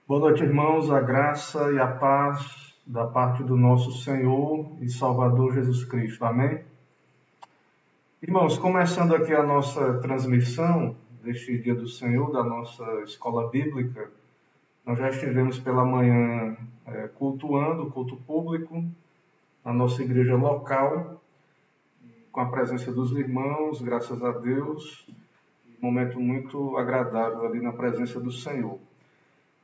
Boa noite, irmãos. A graça e a paz da parte do nosso Senhor e Salvador Jesus Cristo. Amém? Irmãos, começando aqui a nossa transmissão deste Dia do Senhor, da nossa escola bíblica, nós já estivemos pela manhã cultuando, culto público, na nossa igreja local, com a presença dos irmãos, graças a Deus, um momento muito agradável ali na presença do Senhor.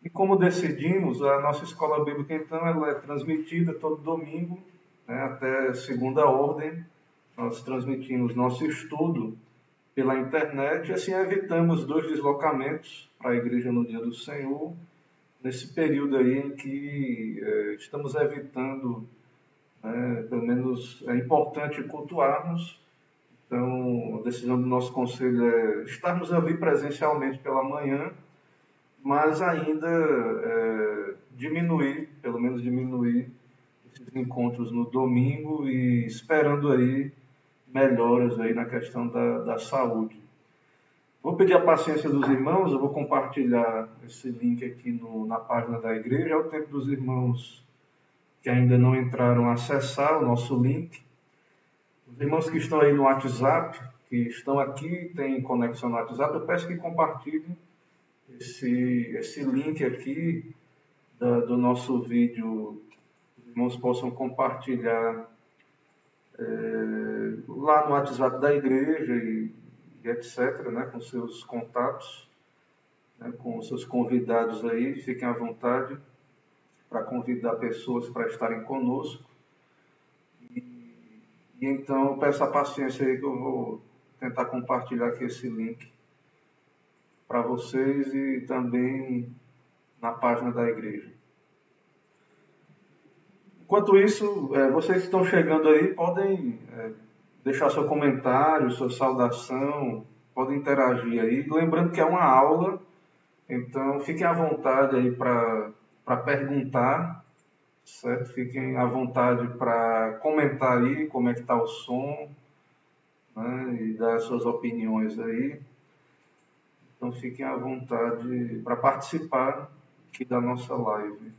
E como decidimos, a nossa escola bíblica, então, ela é transmitida todo domingo, né, até segunda ordem. Nós transmitimos nosso estudo pela internet e assim evitamos 2 deslocamentos para a igreja no dia do Senhor, nesse período aí em que estamos evitando, pelo menos é importante cultuarmos. Então, a decisão do nosso conselho é estarmos ali presencialmente pela manhã, mas ainda pelo menos diminuir esses encontros no domingo e esperando aí melhoras aí na questão da saúde. Vou pedir a paciência dos irmãos, eu vou compartilhar esse link aqui na página da igreja. É o tempo dos irmãos que ainda não entraram a acessar o nosso link. Os irmãos que estão aí no WhatsApp, que estão aqui, têm conexão no WhatsApp, eu peço que compartilhem esse link aqui do nosso vídeo, os irmãos possam compartilhar lá no WhatsApp da igreja e etc., né, com seus contatos, né, com seus convidados aí, fiquem à vontade para convidar pessoas para estarem conosco. E então eu peço a paciência aí que eu vou tentar compartilhar aqui esse link para vocês e também na página da igreja. Enquanto isso, vocês que estão chegando aí podem deixar seu comentário, sua saudação, podem interagir aí. Lembrando que é uma aula, então fiquem à vontade aí para perguntar, certo? Fiquem à vontade para comentar aí como é que está o som, né? E dar suas opiniões aí. Então fiquem à vontade para participar aqui da nossa live.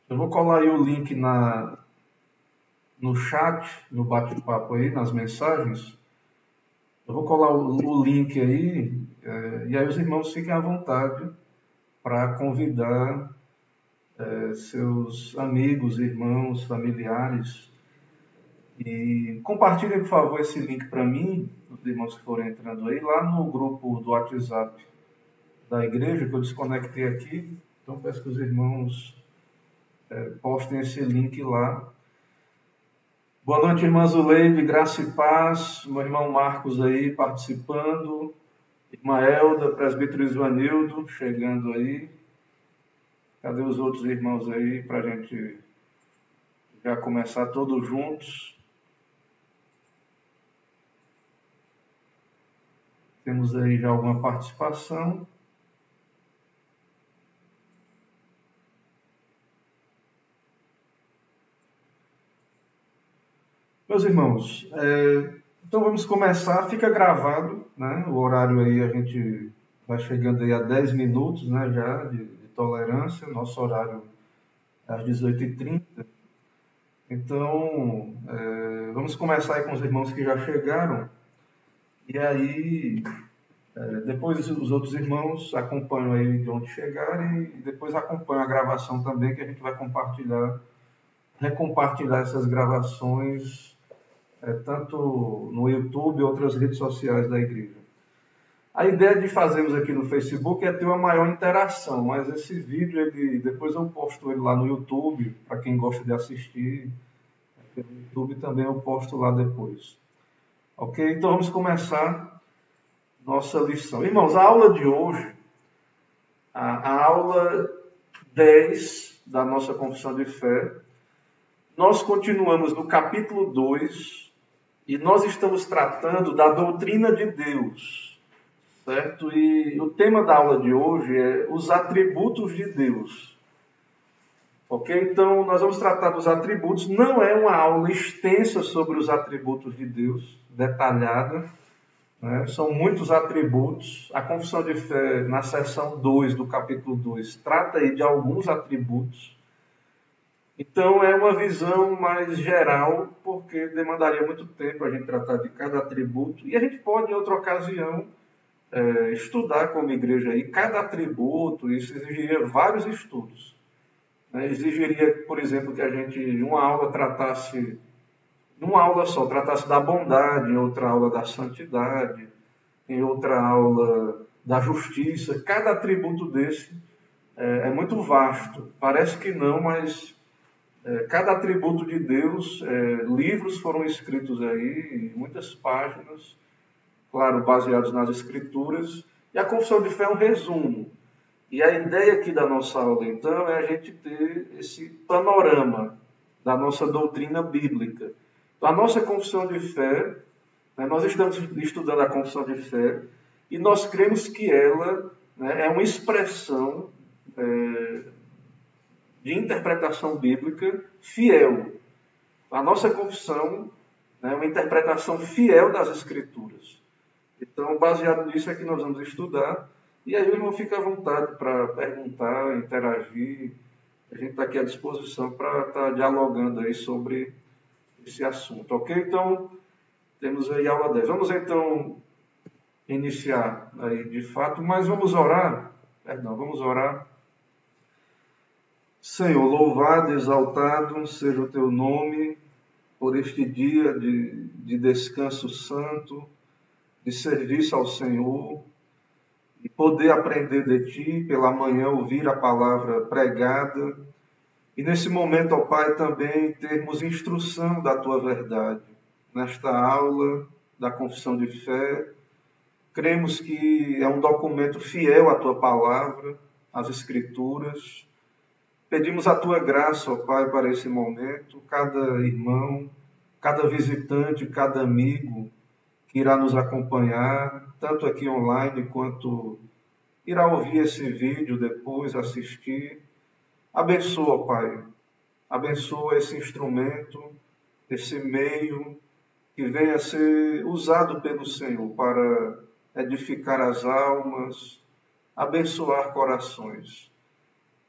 Eu vou colar aí o link no chat, no bate-papo aí, nas mensagens. Eu vou colar o link aí, e aí os irmãos fiquem à vontade para convidar seus amigos, irmãos, familiares. E compartilhem, por favor, esse link para mim, os irmãos que forem entrando aí, lá no grupo do WhatsApp da igreja, que eu desconectei aqui. Então, peço que os irmãos postem esse link lá. Boa noite, irmã Zuleide, graça e paz. Meu irmão Marcos aí participando. Irmã Elda, presbítero Isvanildo, chegando aí. Cadê os outros irmãos aí para a gente já começar todos juntos? Temos aí já alguma participação. Meus irmãos, então vamos começar. Fica gravado, né? O horário aí a gente vai chegando aí a 10 minutos, né, já de tolerância. Nosso horário é às 18h30. Então, vamos começar aí com os irmãos que já chegaram. E aí, depois os outros irmãos acompanham aí de onde chegarem e depois acompanham a gravação também, que a gente vai recompartilhar essas gravações tanto no YouTube e outras redes sociais da igreja. A ideia de fazermos aqui no Facebook é ter uma maior interação, mas esse vídeo, depois eu posto ele lá no YouTube, para quem gosta de assistir. No YouTube também eu posto lá depois. Ok? Então vamos começar nossa lição. Irmãos, a aula de hoje, a aula 10 da nossa confissão de fé, nós continuamos no capítulo 2 e nós estamos tratando da doutrina de Deus, certo? E o tema da aula de hoje é os atributos de Deus. Ok? Então, nós vamos tratar dos atributos. Não é uma aula extensa sobre os atributos de Deus, detalhada, né? São muitos atributos. A confissão de fé, na seção 2 do capítulo 2, trata aí de alguns atributos. Então, é uma visão mais geral, porque demandaria muito tempo a gente tratar de cada atributo. E a gente pode, em outra ocasião, estudar como igreja aí cada atributo. Isso exigiria vários estudos. Né? Exigiria, por exemplo, que a gente, em uma aula, tratasse, numa aula só, tratasse da bondade, em outra aula da santidade, em outra aula da justiça. Cada atributo desse é muito vasto. Parece que não, mas cada atributo de Deus, livros foram escritos aí, muitas páginas, claro, baseados nas Escrituras, e a confissão de fé é um resumo. E a ideia aqui da nossa aula, então, é a gente ter esse panorama da nossa doutrina bíblica. Então, a nossa confissão de fé, né, nós estamos estudando a confissão de fé, e nós cremos que ela, né, é uma expressão de interpretação bíblica fiel. A nossa confissão é uma interpretação fiel das Escrituras. Então, baseado nisso é que nós vamos estudar. E aí o irmão fica à vontade para perguntar, interagir. A gente está aqui à disposição para estar dialogando aí sobre esse assunto, ok? Então, temos aí aula 10. Vamos então iniciar aí de fato, mas vamos orar. Vamos orar. Senhor, louvado, exaltado seja o teu nome por este dia de descanso santo, de serviço ao Senhor, e poder aprender de Ti, pela manhã ouvir a palavra pregada, e nesse momento, ó Pai, também termos instrução da Tua verdade. Nesta aula da confissão de fé, cremos que é um documento fiel à Tua palavra, às Escrituras. Pedimos a Tua graça, ó Pai, para esse momento, cada irmão, cada visitante, cada amigo que irá nos acompanhar, tanto aqui online quanto irá ouvir esse vídeo depois, assistir. Abençoa, ó Pai, abençoa esse instrumento, esse meio que venha a ser usado pelo Senhor para edificar as almas, abençoar corações.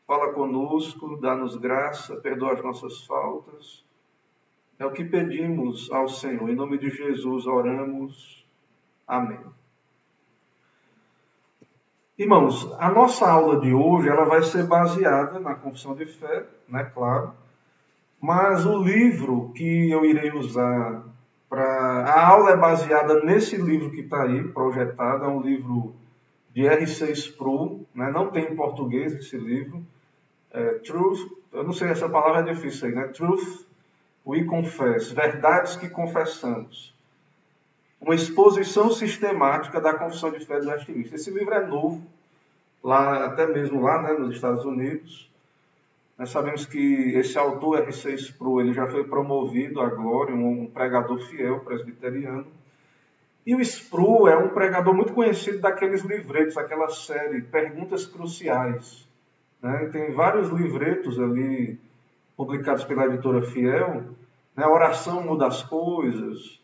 Fala conosco, dá-nos graça, perdoa as nossas faltas. É o que pedimos ao Senhor. Em nome de Jesus oramos. Amém. Irmãos, a nossa aula de hoje ela vai ser baseada na confissão de fé, né, claro. Mas o livro que eu irei usar a aula é baseada nesse livro que está aí, projetado. É um livro de R6 Pro, né? Não tem em português esse livro. Truth, eu não sei, essa palavra é difícil aí, né? Truth We Confess, Verdades que Confessamos. Uma exposição sistemática da confissão de fé dos Westminster. Esse livro é novo, até mesmo lá, né, nos Estados Unidos. Nós sabemos que esse autor, R6 Pro, ele já foi promovido à glória, um pregador fiel presbiteriano. E o Sproul é um pregador muito conhecido daqueles livretos, aquela série Perguntas Cruciais. Né? Tem vários livretos ali publicados pela editora Fiel. Né? A Oração Muda as Coisas.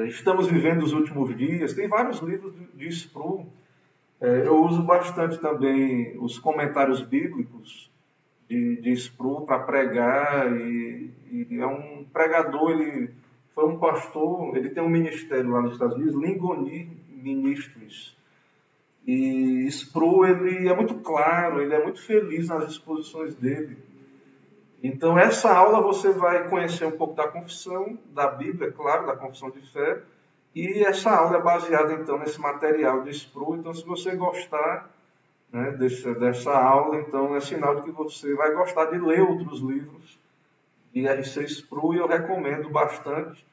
Estamos vivendo os últimos dias. Tem vários livros de Sproul. Eu uso bastante também os comentários bíblicos de Sproul para pregar. E é um pregador, ele foi um pastor, ele tem um ministério lá nos Estados Unidos, Lingoni Ministries. E Sproul, ele é muito claro, ele é muito feliz nas exposições dele. Então, essa aula você vai conhecer um pouco da confissão, da Bíblia, claro, da confissão de fé. E essa aula é baseada, então, nesse material de Sproul. Então, se você gostar, né, dessa aula, então é sinal de que você vai gostar de ler outros livros de R6 Sproul, e eu recomendo bastante.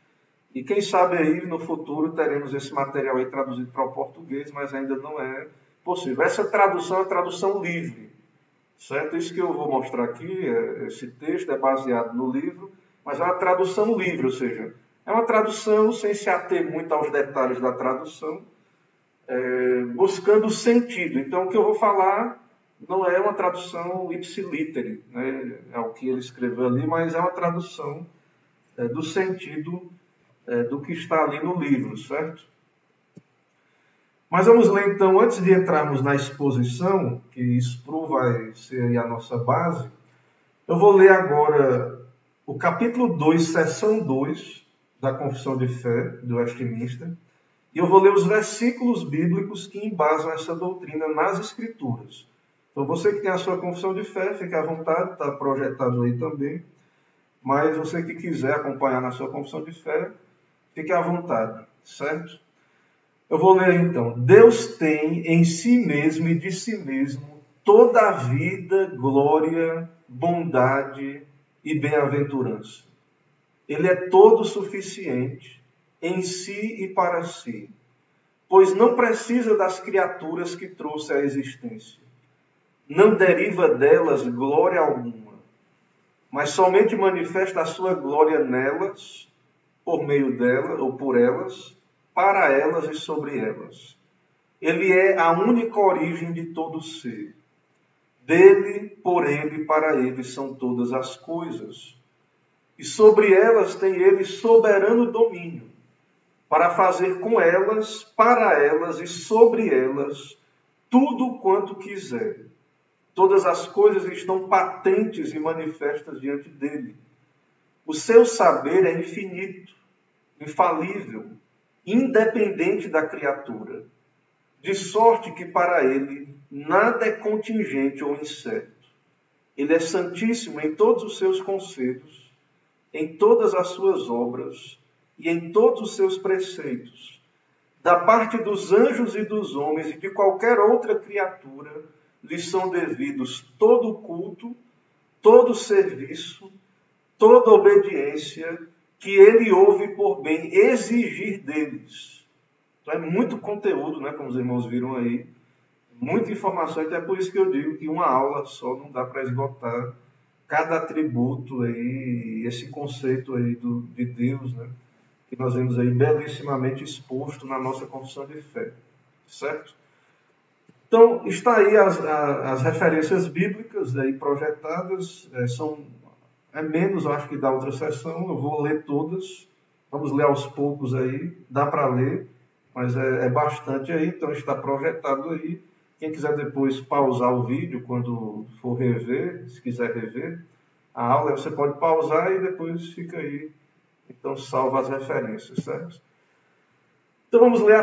E quem sabe aí no futuro teremos esse material aí traduzido para o português, mas ainda não é possível. Essa tradução é tradução livre, certo? Isso que eu vou mostrar aqui, esse texto é baseado no livro, mas é uma tradução livre, ou seja, é uma tradução sem se ater muito aos detalhes da tradução, buscando o sentido. Então, o que eu vou falar não é uma tradução ipsilítere, né? É o que ele escreveu ali, mas é uma tradução do sentido do que está ali no livro, certo? Mas vamos ler então, antes de entrarmos na exposição, que isso vai ser aí a nossa base, eu vou ler agora o capítulo 2, seção 2 da Confissão de Fé do Westminster, e eu vou ler os versículos bíblicos que embasam essa doutrina nas Escrituras. Então, você que tem a sua confissão de fé, fique à vontade, está projetado aí também. Mas você que quiser acompanhar na sua confissão de fé, fique à vontade, certo? Eu vou ler então. Deus tem em si mesmo e de si mesmo toda a vida, glória, bondade e bem-aventurança. Ele é todo suficiente em si e para si, pois não precisa das criaturas que trouxe à existência. Não deriva delas glória alguma, mas somente manifesta a sua glória nelas, por meio delas ou por elas, para elas e sobre elas. Ele é a única origem de todo ser. Dele, por ele e para ele são todas as coisas. E sobre elas tem ele soberano domínio, para fazer com elas, para elas e sobre elas tudo quanto quiser. Todas as coisas estão patentes e manifestas diante dele. O seu saber é infinito, infalível, independente da criatura, de sorte que para ele nada é contingente ou incerto. Ele é santíssimo em todos os seus conselhos, em todas as suas obras e em todos os seus preceitos. Da parte dos anjos e dos homens e de qualquer outra criatura, lhes são devidos todo culto, todo serviço, toda obediência que ele ouve por bem exigir deles. Então é muito conteúdo, né, como os irmãos viram aí, muita informação, então é por isso que eu digo que uma aula só não dá para esgotar cada atributo aí, esse conceito aí de Deus, né, que nós vemos aí belíssimamente exposto na nossa confissão de fé, certo? Então, está aí as referências bíblicas aí projetadas, é menos, eu acho que da outra sessão, eu vou ler todas, vamos ler aos poucos aí, dá para ler, mas é bastante aí, então está projetado aí. Quem quiser depois pausar o vídeo quando for rever, se quiser rever a aula, você pode pausar e depois fica aí, então salva as referências, certo? Então vamos ler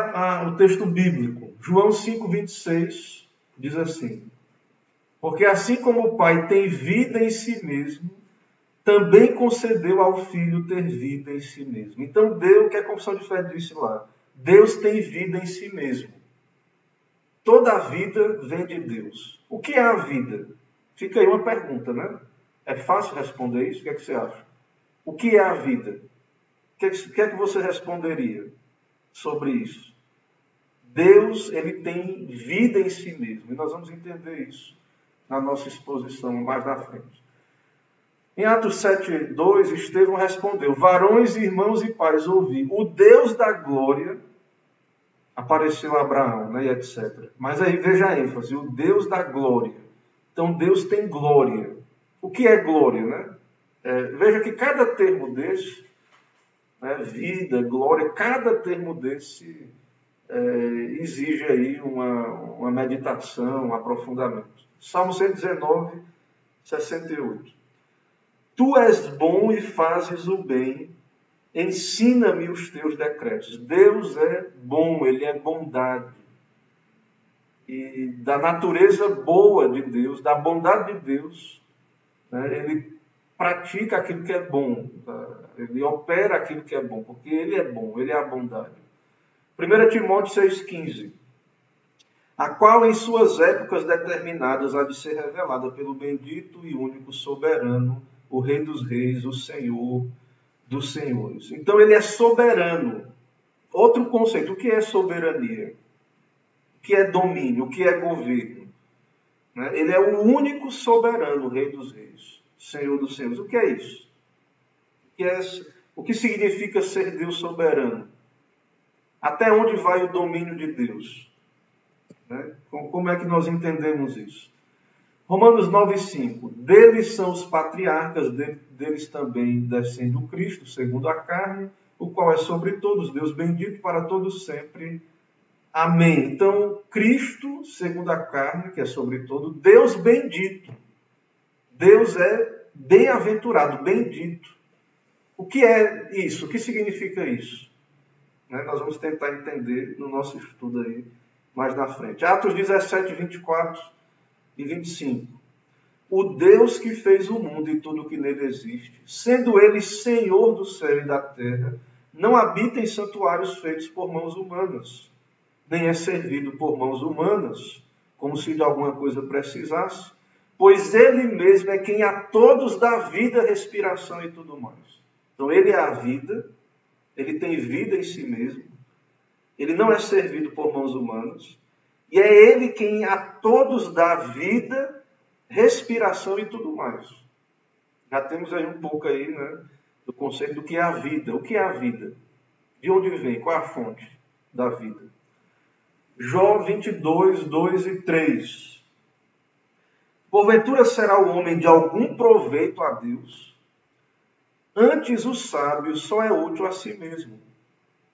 o texto bíblico. João 5,26 diz assim: porque assim como o Pai tem vida em si mesmo, também concedeu ao Filho ter vida em si mesmo. Então Deus, o que a confissão de fé disse lá? Deus tem vida em si mesmo. Toda a vida vem de Deus. O que é a vida? Fica aí uma pergunta, né? É fácil responder isso? O que é que você acha? O que é a vida? O que é que você responderia sobre isso? Deus, ele tem vida em si mesmo. E nós vamos entender isso na nossa exposição mais na frente. Em Atos 7:2, Estevão respondeu: varões, irmãos e pais, ouvi. O Deus da glória apareceu a Abraão, né, e etc. Mas aí veja a ênfase: o Deus da glória. Então Deus tem glória. O que é glória, né? Veja que cada termo desse, né, vida, glória, cada termo desse exige aí uma meditação, um aprofundamento. Salmo 119, 68. Tu és bom e fazes o bem, ensina-me os teus decretos. Deus é bom, ele é bondade. E da natureza boa de Deus, da bondade de Deus, né, ele pratica aquilo que é bom, tá? Ele opera aquilo que é bom, porque ele é bom, ele é a bondade. 1 Timóteo 6,15. A qual em suas épocas determinadas há de ser revelada pelo bendito e único soberano, o Rei dos Reis, o Senhor dos Senhores. Então ele é soberano. Outro conceito, o que é soberania? O que é domínio? O que é governo? Ele é o único soberano, o Rei dos Reis, Senhor dos Senhores. O que é isso? O que significa ser Deus soberano? Até onde vai o domínio de Deus? Como é que nós entendemos isso? Romanos 9,5. Deles são os patriarcas, deles também descende o Cristo, segundo a carne, o qual é sobre todos, Deus bendito para todos sempre. Amém. Então, Cristo, segundo a carne, que é sobre todo, Deus bendito. Deus é bem-aventurado, bendito. O que é isso? O que significa isso? Nós vamos tentar entender no nosso estudo aí mais na frente. Atos 17, 24 e 25. O Deus que fez o mundo e tudo o que nele existe, sendo ele Senhor do céu e da terra, não habita em santuários feitos por mãos humanas, nem é servido por mãos humanas, como se de alguma coisa precisasse, pois ele mesmo é quem a todos dá vida, respiração e tudo mais. Então ele é a vida, ele tem vida em si mesmo, ele não é servido por mãos humanas, e é ele quem a todos dá vida, respiração e tudo mais. Já temos aí um pouco aí, do conceito do que é a vida. O que é a vida? De onde vem? Qual é a fonte da vida? Jó 22, 2 e 3. Porventura será o homem de algum proveito a Deus? Antes o sábio só é útil a si mesmo.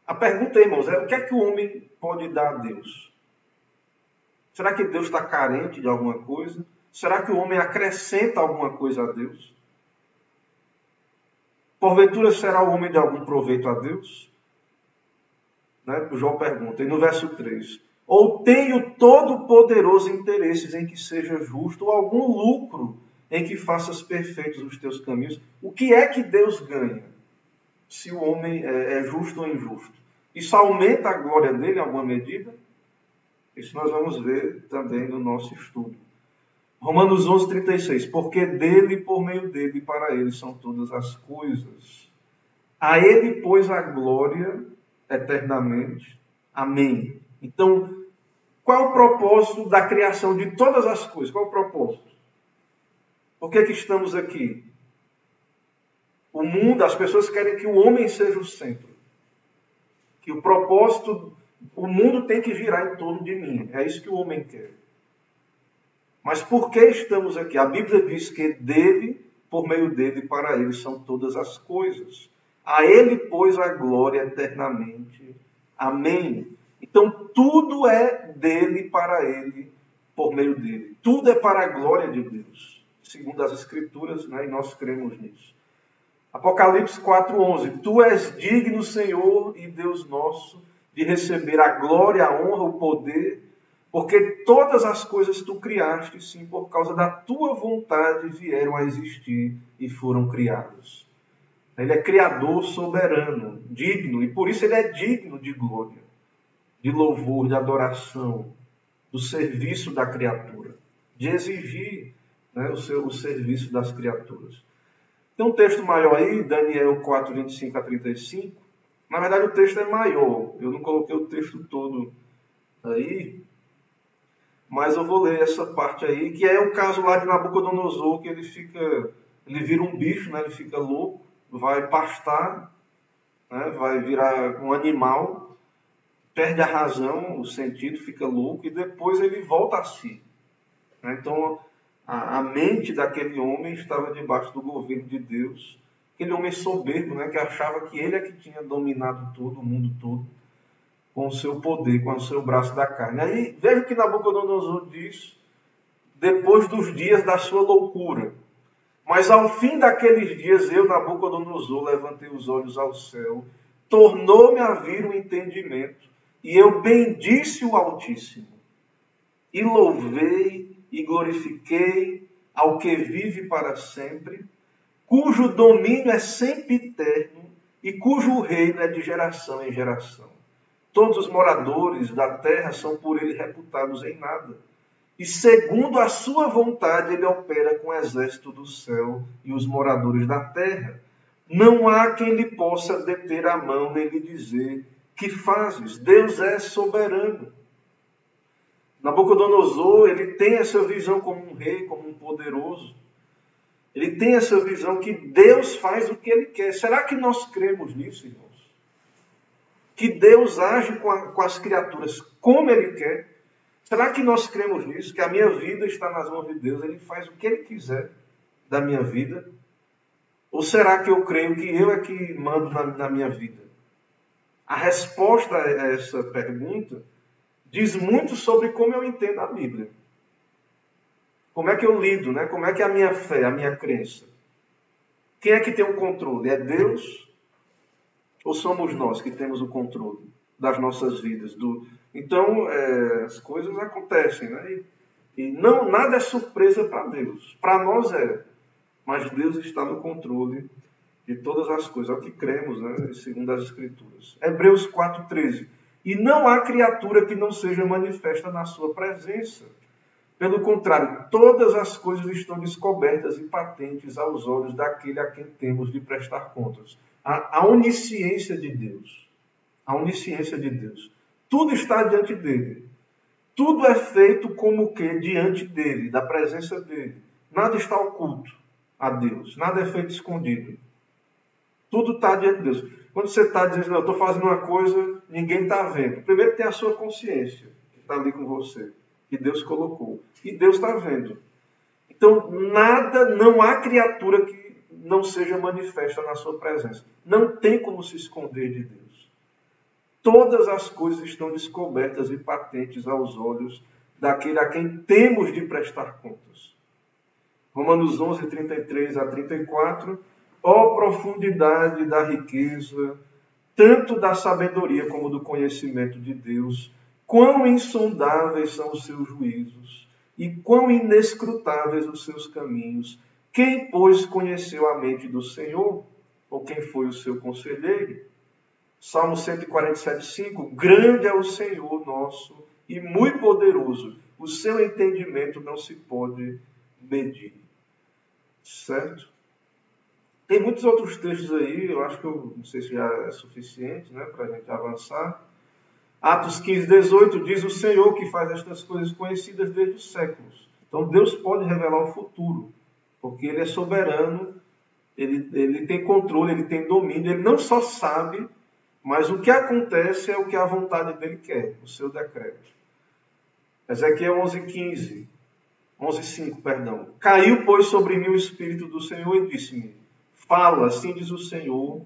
A pergunta, irmãos, é o que é que o homem pode dar a Deus? Será que Deus está carente de alguma coisa? Será que o homem acrescenta alguma coisa a Deus? Porventura será o homem de algum proveito a Deus? O João pergunta. E no verso 3. Ou tenho todo-poderoso interesses em que seja justo, ou algum lucro em que faças perfeitos os teus caminhos? O que é que Deus ganha se o homem é justo ou injusto? Isso aumenta a glória dele em alguma medida? Isso nós vamos ver também no nosso estudo. Romanos 11, 36. Porque dele, por meio dele e para ele são todas as coisas. A ele, pois, a glória eternamente. Amém. Então, qual é o propósito da criação de todas as coisas? Qual é o propósito? Por que estamos aqui? O mundo, as pessoas querem que o homem seja o centro. Que o propósito, o mundo tem que girar em torno de mim. É isso que o homem quer. Mas por que estamos aqui? A Bíblia diz que dele, por meio dele e para ele são todas as coisas. A ele, pois, a glória eternamente. Amém. Então, tudo é dele e para ele, por meio dele. Tudo é para a glória de Deus, segundo as Escrituras, e nós cremos nisso. Apocalipse 4:11. Tu és digno, Senhor e Deus nosso, de receber a glória, a honra, o poder, porque todas as coisas tu criaste, sim, por causa da tua vontade vieram a existir e foram criadas. Ele é criador soberano, digno, e por isso ele é digno de glória, de louvor, de adoração, do serviço da criatura, de exigir o serviço das criaturas. Tem um texto maior aí, Daniel 4, 25 a 35. Na verdade, o texto é maior. Eu não coloquei o texto todo aí, mas eu vou ler essa parte aí, que é o caso lá de Nabucodonosor, que ele vira um bicho, ele fica louco, vai pastar, vai virar um animal, perde a razão, o sentido, fica louco, e depois ele volta a si. Então, a mente daquele homem estava debaixo do governo de Deus. Aquele homem soberbo, que achava que ele é que tinha dominado tudo, o mundo todo, com o seu poder, com o seu braço da carne. Aí, veja o que Nabucodonosor diz, depois dos dias da sua loucura. Mas ao fim daqueles dias, eu, Nabucodonosor, levantei os olhos ao céu, tornou-me a vir o entendimento, e eu bendisse o Altíssimo, e louvei e glorifiquei ao que vive para sempre, cujo domínio é sempiterno e cujo reino é de geração em geração. Todos os moradores da terra são por ele reputados em nada. E segundo a sua vontade ele opera com o exército do céu e os moradores da terra. Não há quem lhe possa deter a mão nem lhe dizer: que fazes? Deus é soberano. Nabucodonosor, ele tem essa visão como um rei, como um poderoso. Ele tem essa visão que Deus faz o que ele quer. Será que nós cremos nisso, irmãos? Que Deus age com as criaturas como ele quer? Será que nós cremos nisso? Que a minha vida está nas mãos de Deus, Ele faz o que Ele quiser da minha vida? Ou será que eu creio que eu é que mando na minha vida? A resposta a essa pergunta diz muito sobre como eu entendo a Bíblia. Como é que eu lido, né? Como é que é a minha fé, a minha crença? Quem é que tem o controle? É Deus? Ou somos nós que temos o controle das nossas vidas? Então, as coisas acontecem, né? E não, nada é surpresa para Deus. Para nós é. Mas Deus está no controle de todas as coisas. É o que cremos, né? Segundo as Escrituras. Hebreus 4,13. E não há criatura que não seja manifesta na sua presença. Pelo contrário, todas as coisas estão descobertas e patentes aos olhos daquele a quem temos de prestar contas. A onisciência de Deus. A onisciência de Deus. Tudo está diante dele. Tudo é feito como que diante dele, da presença dele. Nada está oculto a Deus. Nada é feito escondido. Tudo está diante de Deus. Quando você está dizendo, eu estou fazendo uma coisa, ninguém está vendo. Primeiro tem a sua consciência, que está ali com você, que Deus colocou. E Deus está vendo. Então, não há criatura que não seja manifesta na sua presença. Não tem como se esconder de Deus. Todas as coisas estão descobertas e patentes aos olhos daquele a quem temos de prestar contas. Romanos 11, 33 a 34. Ó profundidade da riqueza, tanto da sabedoria como do conhecimento de Deus, quão insondáveis são os seus juízos e quão inescrutáveis os seus caminhos. Quem, pois, conheceu a mente do Senhor? Ou quem foi o seu conselheiro? Salmo 147,5. Grande é o Senhor nosso e muito poderoso. O seu entendimento não se pode medir. Certo? Tem muitos outros textos aí, eu acho que eu não sei se já é suficiente, né, para a gente avançar. Atos 15, 18 diz o Senhor que faz estas coisas conhecidas desde os séculos. Então Deus pode revelar o futuro, porque Ele é soberano, Ele tem controle, Ele tem domínio, Ele não só sabe, mas o que acontece é o que a vontade dEle quer, o seu decreto. Ezequiel 11:5, perdão. Caiu, pois, sobre mim o Espírito do Senhor e disse-me, fala, assim diz o Senhor,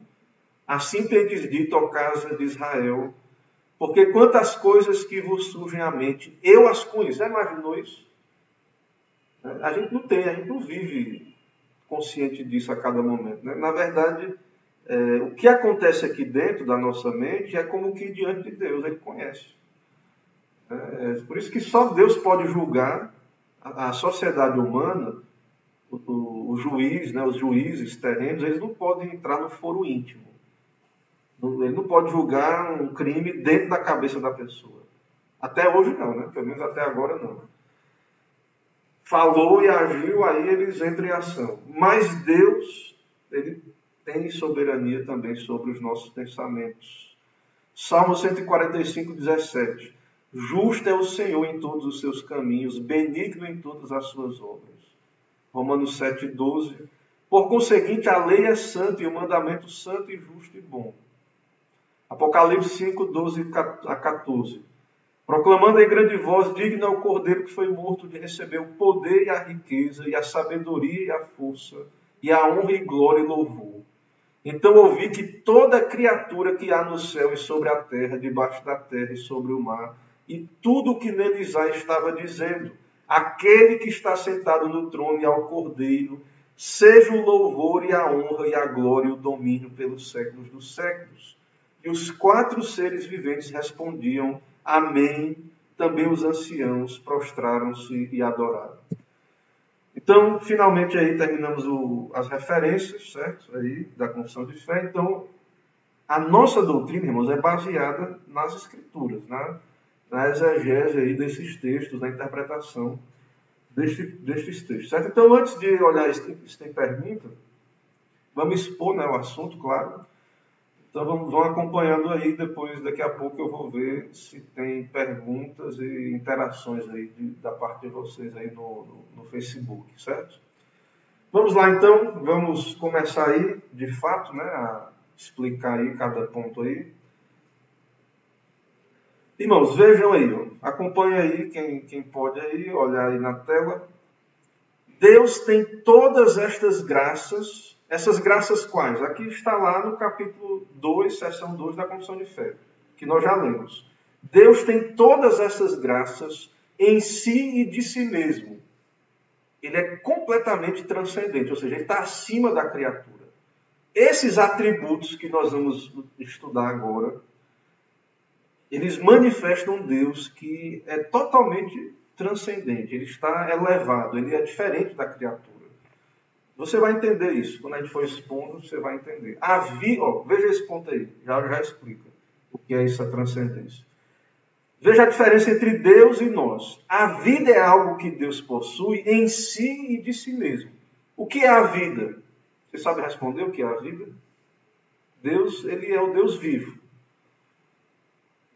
assim tendes dito, ó casa de Israel, porque quantas coisas que vos surgem à mente, eu as conheço. Já imaginou isso? A gente não vive consciente disso a cada momento. Né? Na verdade, o que acontece aqui dentro da nossa mente é como que diante de Deus, Ele conhece. Por isso que só Deus pode julgar a sociedade humana. O juiz, né, os juízes terrenos, eles não podem entrar no foro íntimo. Ele não pode julgar um crime dentro da cabeça da pessoa. Até hoje não, né? Pelo menos até agora não. Falou e agiu, aí eles entram em ação. Mas Deus, Ele tem soberania também sobre os nossos pensamentos. Salmo 145, 17. Justo é o Senhor em todos os seus caminhos, benigno em todas as suas obras. Romanos 7, 12. Por conseguinte, a lei é santa e o mandamento santo e justo e bom. Apocalipse 5, 12 a 14. Proclamando em grande voz, digno é o Cordeiro que foi morto de receber o poder e a riqueza, e a sabedoria e a força, e a honra e glória e louvor. Então ouvi que toda criatura que há no céu e sobre a terra, debaixo da terra e sobre o mar, e tudo o que neles há estava dizendo, aquele que está sentado no trono e ao Cordeiro, seja o louvor e a honra e a glória e o domínio pelos séculos dos séculos. E os 4 seres viventes respondiam, amém. Também os anciãos prostraram-se e adoraram. Então, finalmente aí terminamos as referências, certo? Aí, da confissão de fé. Então, a nossa doutrina, irmãos, é baseada nas Escrituras, né? Na exegese aí desses textos, na interpretação destes textos, certo? Então, antes de olhar se tem pergunta, vamos expor, né, o assunto, claro. Então, vão acompanhando aí, daqui a pouco eu vou ver se tem perguntas e interações aí da parte de vocês aí no Facebook, certo? Vamos lá, então, vamos começar aí, de fato, né, a explicar aí cada ponto aí. Irmãos, vejam aí, ó. Acompanhe aí, quem pode aí, olhar aí na tela. Deus tem todas estas graças. Essas graças quais? Aqui está lá no capítulo 2, seção 2 da Confissão de Fé, que nós já lemos. Deus tem todas essas graças em si e de si mesmo. Ele é completamente transcendente, ou seja, ele está acima da criatura. Esses atributos que nós vamos estudar agora, eles manifestam um Deus que é totalmente transcendente, ele está elevado, ele é diferente da criatura. Você vai entender isso, quando a gente for expondo, você vai entender. Veja esse ponto aí, já explica o que é essa transcendência. Veja a diferença entre Deus e nós. A vida é algo que Deus possui em si e de si mesmo. O que é a vida? Você sabe responder o que é a vida? Deus, ele é o Deus vivo.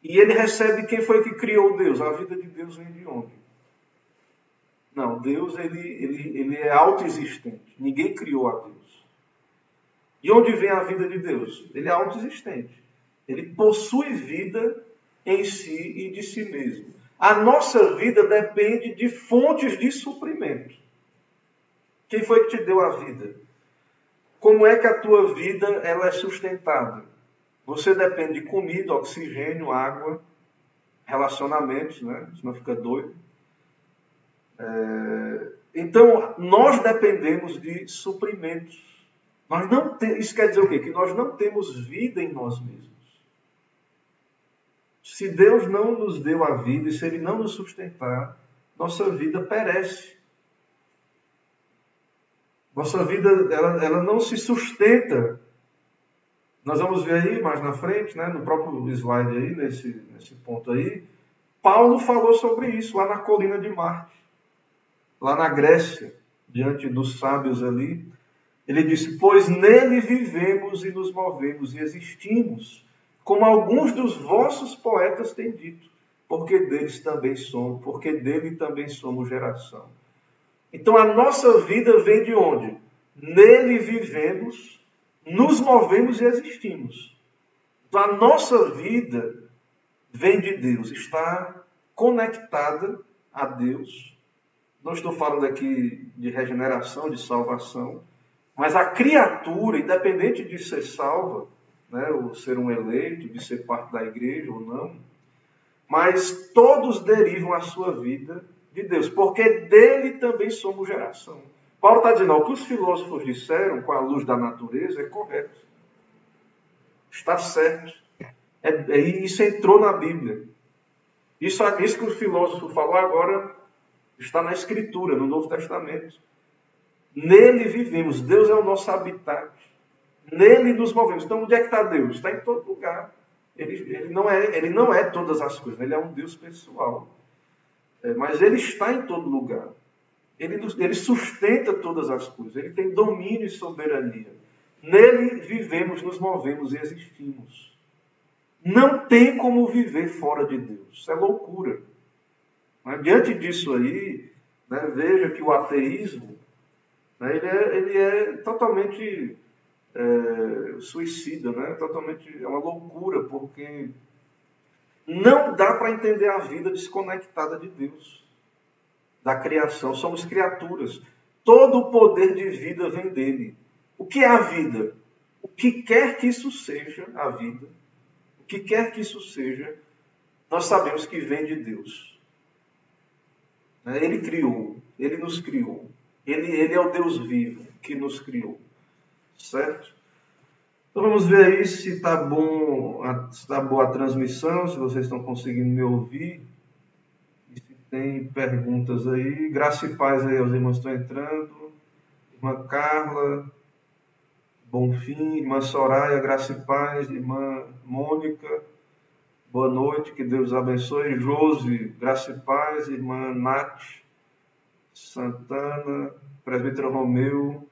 E ele recebe quem foi que criou Deus. A vida de Deus vem de onde? Não, Deus ele é autoexistente. Ninguém criou a Deus. De onde vem a vida de Deus? Ele é autoexistente. Ele possui vida em si e de si mesmo. A nossa vida depende de fontes de suprimento. Quem foi que te deu a vida? Como é que a tua vida ela é sustentada? Você depende de comida, oxigênio, água, relacionamentos, né? Senão fica doido. Então, nós dependemos de suprimentos. Isso quer dizer o quê? Que nós não temos vida em nós mesmos. Se Deus não nos deu a vida e se Ele não nos sustentar, nossa vida perece. Nossa vida ela não se sustenta. Nós vamos ver aí mais na frente, né, no próprio slide aí, nesse ponto aí, Paulo falou sobre isso lá na colina de Marte, lá na Grécia, diante dos sábios ali. Ele disse, pois nele vivemos e nos movemos e existimos, como alguns dos vossos poetas têm dito, porque dele também somos geração. Então a nossa vida vem de onde? Nele vivemos, nos movemos e existimos. Então a nossa vida vem de Deus, está conectada a Deus. Não estou falando aqui de regeneração, de salvação, mas a criatura, independente de ser salva, né, ou ser um eleito, de ser parte da igreja ou não, mas todos derivam a sua vida de Deus, porque dele também somos geração. Paulo está dizendo, o que os filósofos disseram com a luz da natureza é correto. Está certo. Isso entrou na Bíblia. Isso que o filósofo falou agora está na Escritura, no Novo Testamento. Nele vivemos. Deus é o nosso habitat. Nele nos movemos. Então, onde é que está Deus? Está em todo lugar. Ele não é todas as coisas. Ele é um Deus pessoal. Mas Ele está em todo lugar. Ele sustenta todas as coisas. Ele tem domínio e soberania. Nele vivemos, nos movemos e existimos. Não tem como viver fora de Deus. Isso é loucura. Mas, diante disso aí, né, veja que o ateísmo, né, ele é totalmente suicida, né? É uma loucura, porque não dá para entender a vida desconectada de Deus, da criação. Somos criaturas. Todo o poder de vida vem dele. O que é a vida? O que quer que isso seja a vida, o que quer que isso seja, nós sabemos que vem de Deus. Ele criou, Ele nos criou. Ele é o Deus vivo que nos criou. Certo? Então vamos ver aí se está boa a transmissão, se vocês estão conseguindo me ouvir. E se tem perguntas aí. Graça e paz aí, os irmãos estão entrando. Irmã Carla, Bonfim, irmã Soraya, graça e paz, irmã Mônica, boa noite, que Deus abençoe. Josi, graça e paz, irmã Nath, Santana, presbítero Romeu,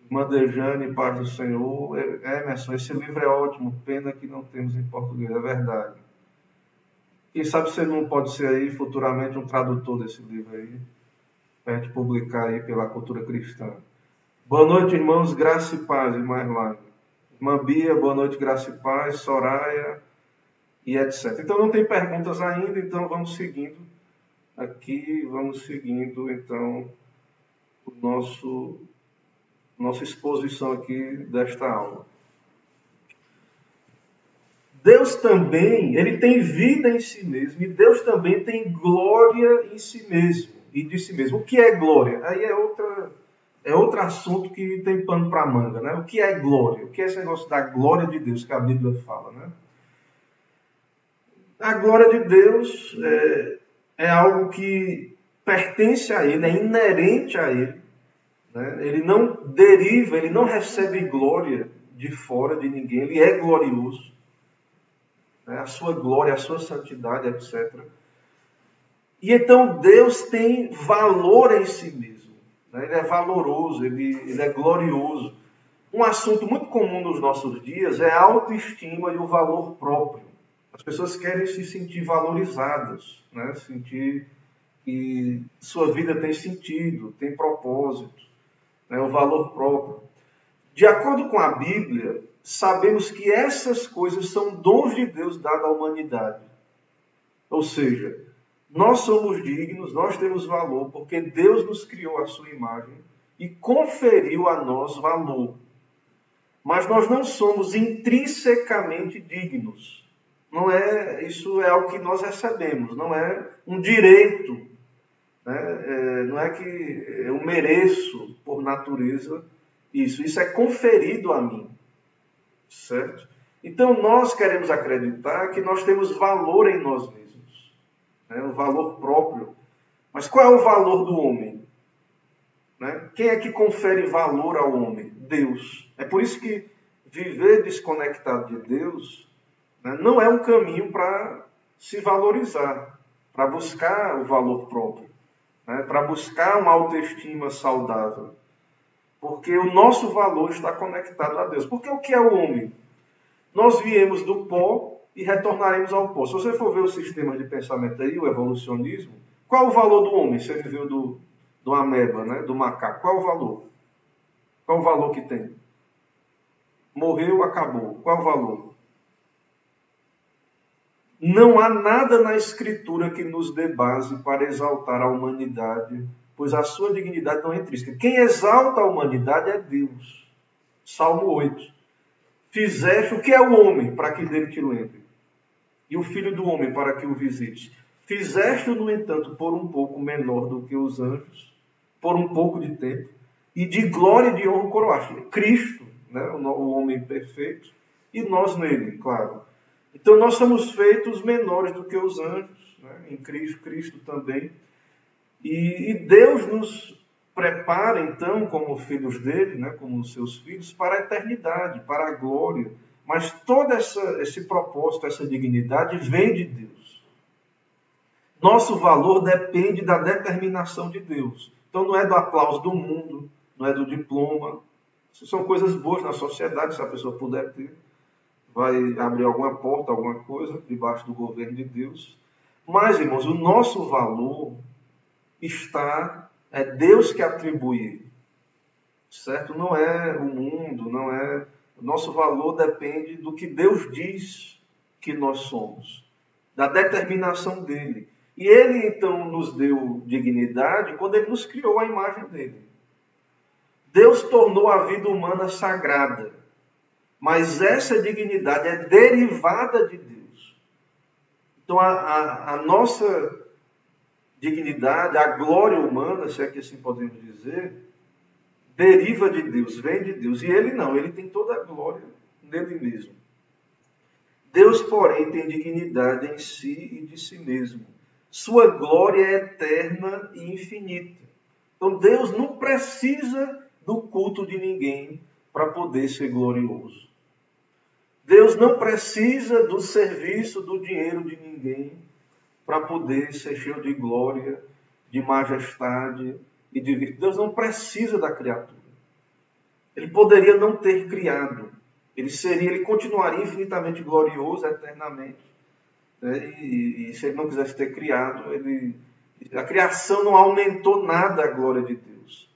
irmã Dejane, paz do Senhor. Emerson, esse livro é ótimo, pena que não temos em português, é verdade. Quem sabe você não pode ser aí futuramente um tradutor desse livro aí, para a gente publicar aí pela Cultura Cristã. Boa noite, irmãos, graça e paz, irmã Erlane. Irmã Bia, boa noite, graça e paz. Soraya, e etc. Então não tem perguntas ainda, então vamos seguindo aqui, vamos seguindo então o nossa exposição aqui desta aula. Deus também, ele tem vida em si mesmo, e Deus também tem glória em si mesmo, e de si mesmo. O que é glória? Aí é outro assunto que tem pano para manga, né? O que é glória? O que é esse negócio da glória de Deus que a Bíblia fala, né? A glória de Deus é algo que pertence a Ele, é inerente a Ele, né? Ele não deriva, ele não recebe glória de fora de ninguém, ele é glorioso. Né? A sua glória, a sua santidade, etc. E então Deus tem valor em si mesmo. Né? Ele é valoroso, ele é glorioso. Um assunto muito comum nos nossos dias é a autoestima e o valor próprio. As pessoas querem se sentir valorizadas, né? Sentir que sua vida tem sentido, tem propósito, né? O valor próprio. De acordo com a Bíblia, sabemos que essas coisas são dons de Deus dados à humanidade. Ou seja, nós somos dignos, nós temos valor, porque Deus nos criou à sua imagem e conferiu a nós valor. Mas nós não somos intrinsecamente dignos. Isso é algo que nós recebemos, não é um direito. Né? Não é que eu mereço, por natureza, isso. Isso é conferido a mim. Certo? Então nós queremos acreditar que nós temos valor em nós mesmos. Né? Um valor próprio. Mas qual é o valor do homem? Né? Quem é que confere valor ao homem? Deus. É por isso que viver desconectado de Deus, né, não é um caminho para se valorizar, para buscar o valor próprio, né, para buscar uma autoestima saudável. Porque o nosso valor está conectado a Deus. Porque o que é o homem? Nós viemos do pó e retornaremos ao pó. Se você for ver o sistema de pensamento aí, o evolucionismo, qual é o valor do homem? Se ele veio do ameba, né? Do macaco. Qual é o valor? Qual é o valor que tem? Morreu, acabou. Qual é o valor? Não há nada na Escritura que nos dê base para exaltar a humanidade, pois a sua dignidade não é intrínseca. Quem exalta a humanidade é Deus. Salmo 8. Fizeste o que é o homem, para que dele te lembre, e o filho do homem, para que o visites. Fizeste-o, no entanto, por um pouco menor do que os anjos, por um pouco de tempo, e de glória e de honra coroaste. Cristo, né, o homem perfeito, e nós nele, claro. Então nós somos feitos menores do que os anjos, né, em Cristo também. E Deus nos prepara, então, como filhos dele, né, como seus filhos, para a eternidade, para a glória. Mas todo esse propósito, essa dignidade vem de Deus. Nosso valor depende da determinação de Deus. Então não é do aplauso do mundo, não é do diploma. Isso são coisas boas na sociedade, se a pessoa puder ter. Vai abrir alguma porta, alguma coisa, debaixo do governo de Deus. Mas, irmãos, o nosso valor é Deus que atribui, certo? Não é o mundo, não é. O nosso valor depende do que Deus diz que nós somos, da determinação dele. E ele então nos deu dignidade quando ele nos criou à imagem dele. Deus tornou a vida humana sagrada, mas essa dignidade é derivada de Deus. Então a nossa dignidade, a glória humana, se é que assim podemos dizer, deriva de Deus, vem de Deus. E ele não, ele tem toda a glória nele mesmo. Deus, porém, tem dignidade em si e de si mesmo. Sua glória é eterna e infinita. Então Deus não precisa do culto de ninguém para poder ser glorioso. Deus não precisa do serviço, do dinheiro de ninguém para poder ser cheio de glória, de majestade e de virtude. Deus não precisa da criatura. Ele poderia não ter criado. Ele continuaria infinitamente glorioso eternamente. E se ele não quisesse ter criado, a criação não aumentou nada a glória de Deus.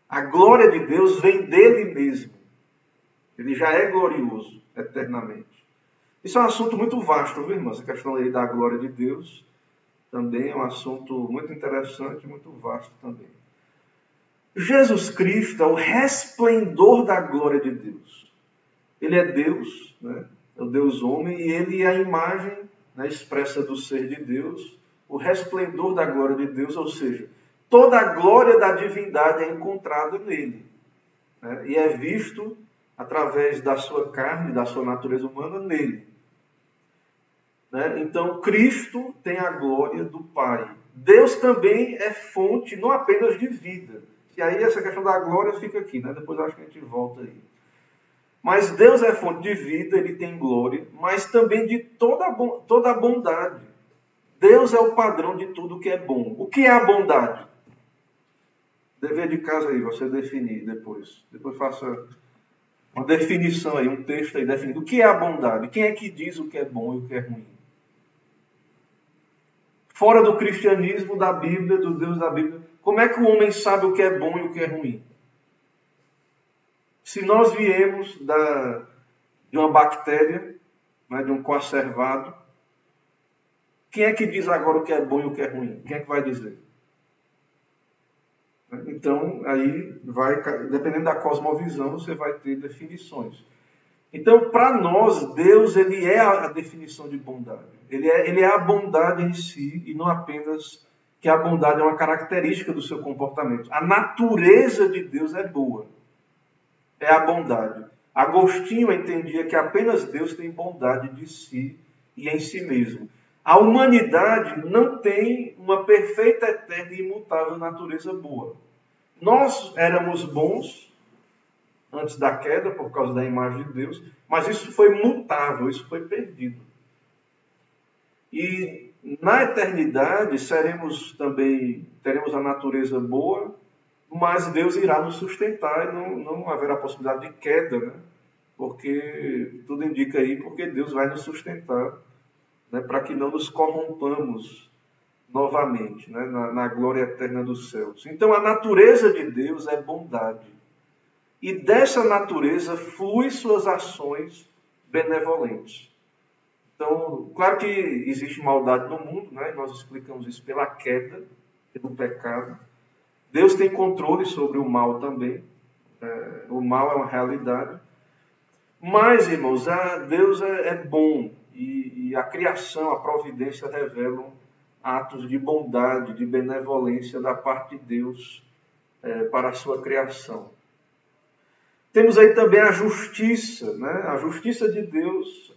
A glória de Deus vem dele mesmo. Ele já é glorioso eternamente. Isso é um assunto muito vasto, viu, irmãos? A questão aí da glória de Deus também é um assunto muito interessante, muito vasto também. Jesus Cristo é o resplendor da glória de Deus. Ele é Deus, né? É o Deus homem, e ele é a imagem, né, expressa do ser de Deus, o resplendor da glória de Deus, ou seja, toda a glória da divindade é encontrada nele, né? E é visto através da sua carne, da sua natureza humana nele. Né? Então, Cristo tem a glória do Pai. Deus também é fonte não apenas de vida. E aí essa questão da glória fica aqui, né? Depois acho que a gente volta aí. Mas Deus é fonte de vida, ele tem glória, mas também de toda a bondade. Deus é o padrão de tudo que é bom. O que é a bondade? Dever de casa aí, você definir depois. Depois faça uma definição aí, um texto aí definido. O que é a bondade? Quem é que diz o que é bom e o que é ruim? Fora do cristianismo, da Bíblia, do Deus da Bíblia, como é que o homem sabe o que é bom e o que é ruim? Se nós viemos de uma bactéria, né, de um coacervado, quem é que diz agora o que é bom e o que é ruim? Quem é que vai dizer? Então, aí vai, dependendo da cosmovisão, você vai ter definições. Então, para nós, Deus ele é a definição de bondade. Ele é a bondade em si, e não apenas que a bondade é uma característica do seu comportamento. A natureza de Deus é boa. É a bondade. Agostinho entendia que apenas Deus tem bondade de si e em si mesmo. A humanidade não tem uma perfeita, eterna e imutável natureza boa. Nós éramos bons antes da queda, por causa da imagem de Deus, mas isso foi mutável, isso foi perdido. E na eternidade teremos a natureza boa, mas Deus irá nos sustentar e não haverá possibilidade de queda, né? Porque tudo indica aí, porque Deus vai nos sustentar, né? Para que não nos corrompamos novamente, né? Na glória eterna dos céus. Então a natureza de Deus é bondade. E dessa natureza flui suas ações benevolentes. Então, claro que existe maldade no mundo, né? Nós explicamos isso pela queda, pelo pecado. Deus tem controle sobre o mal também. O mal é uma realidade. Mas, irmãos, Deus é bom. E a criação, a providência revelam atos de bondade, de benevolência da parte de Deus para a sua criação. Temos aí também a justiça, né? A justiça de Deus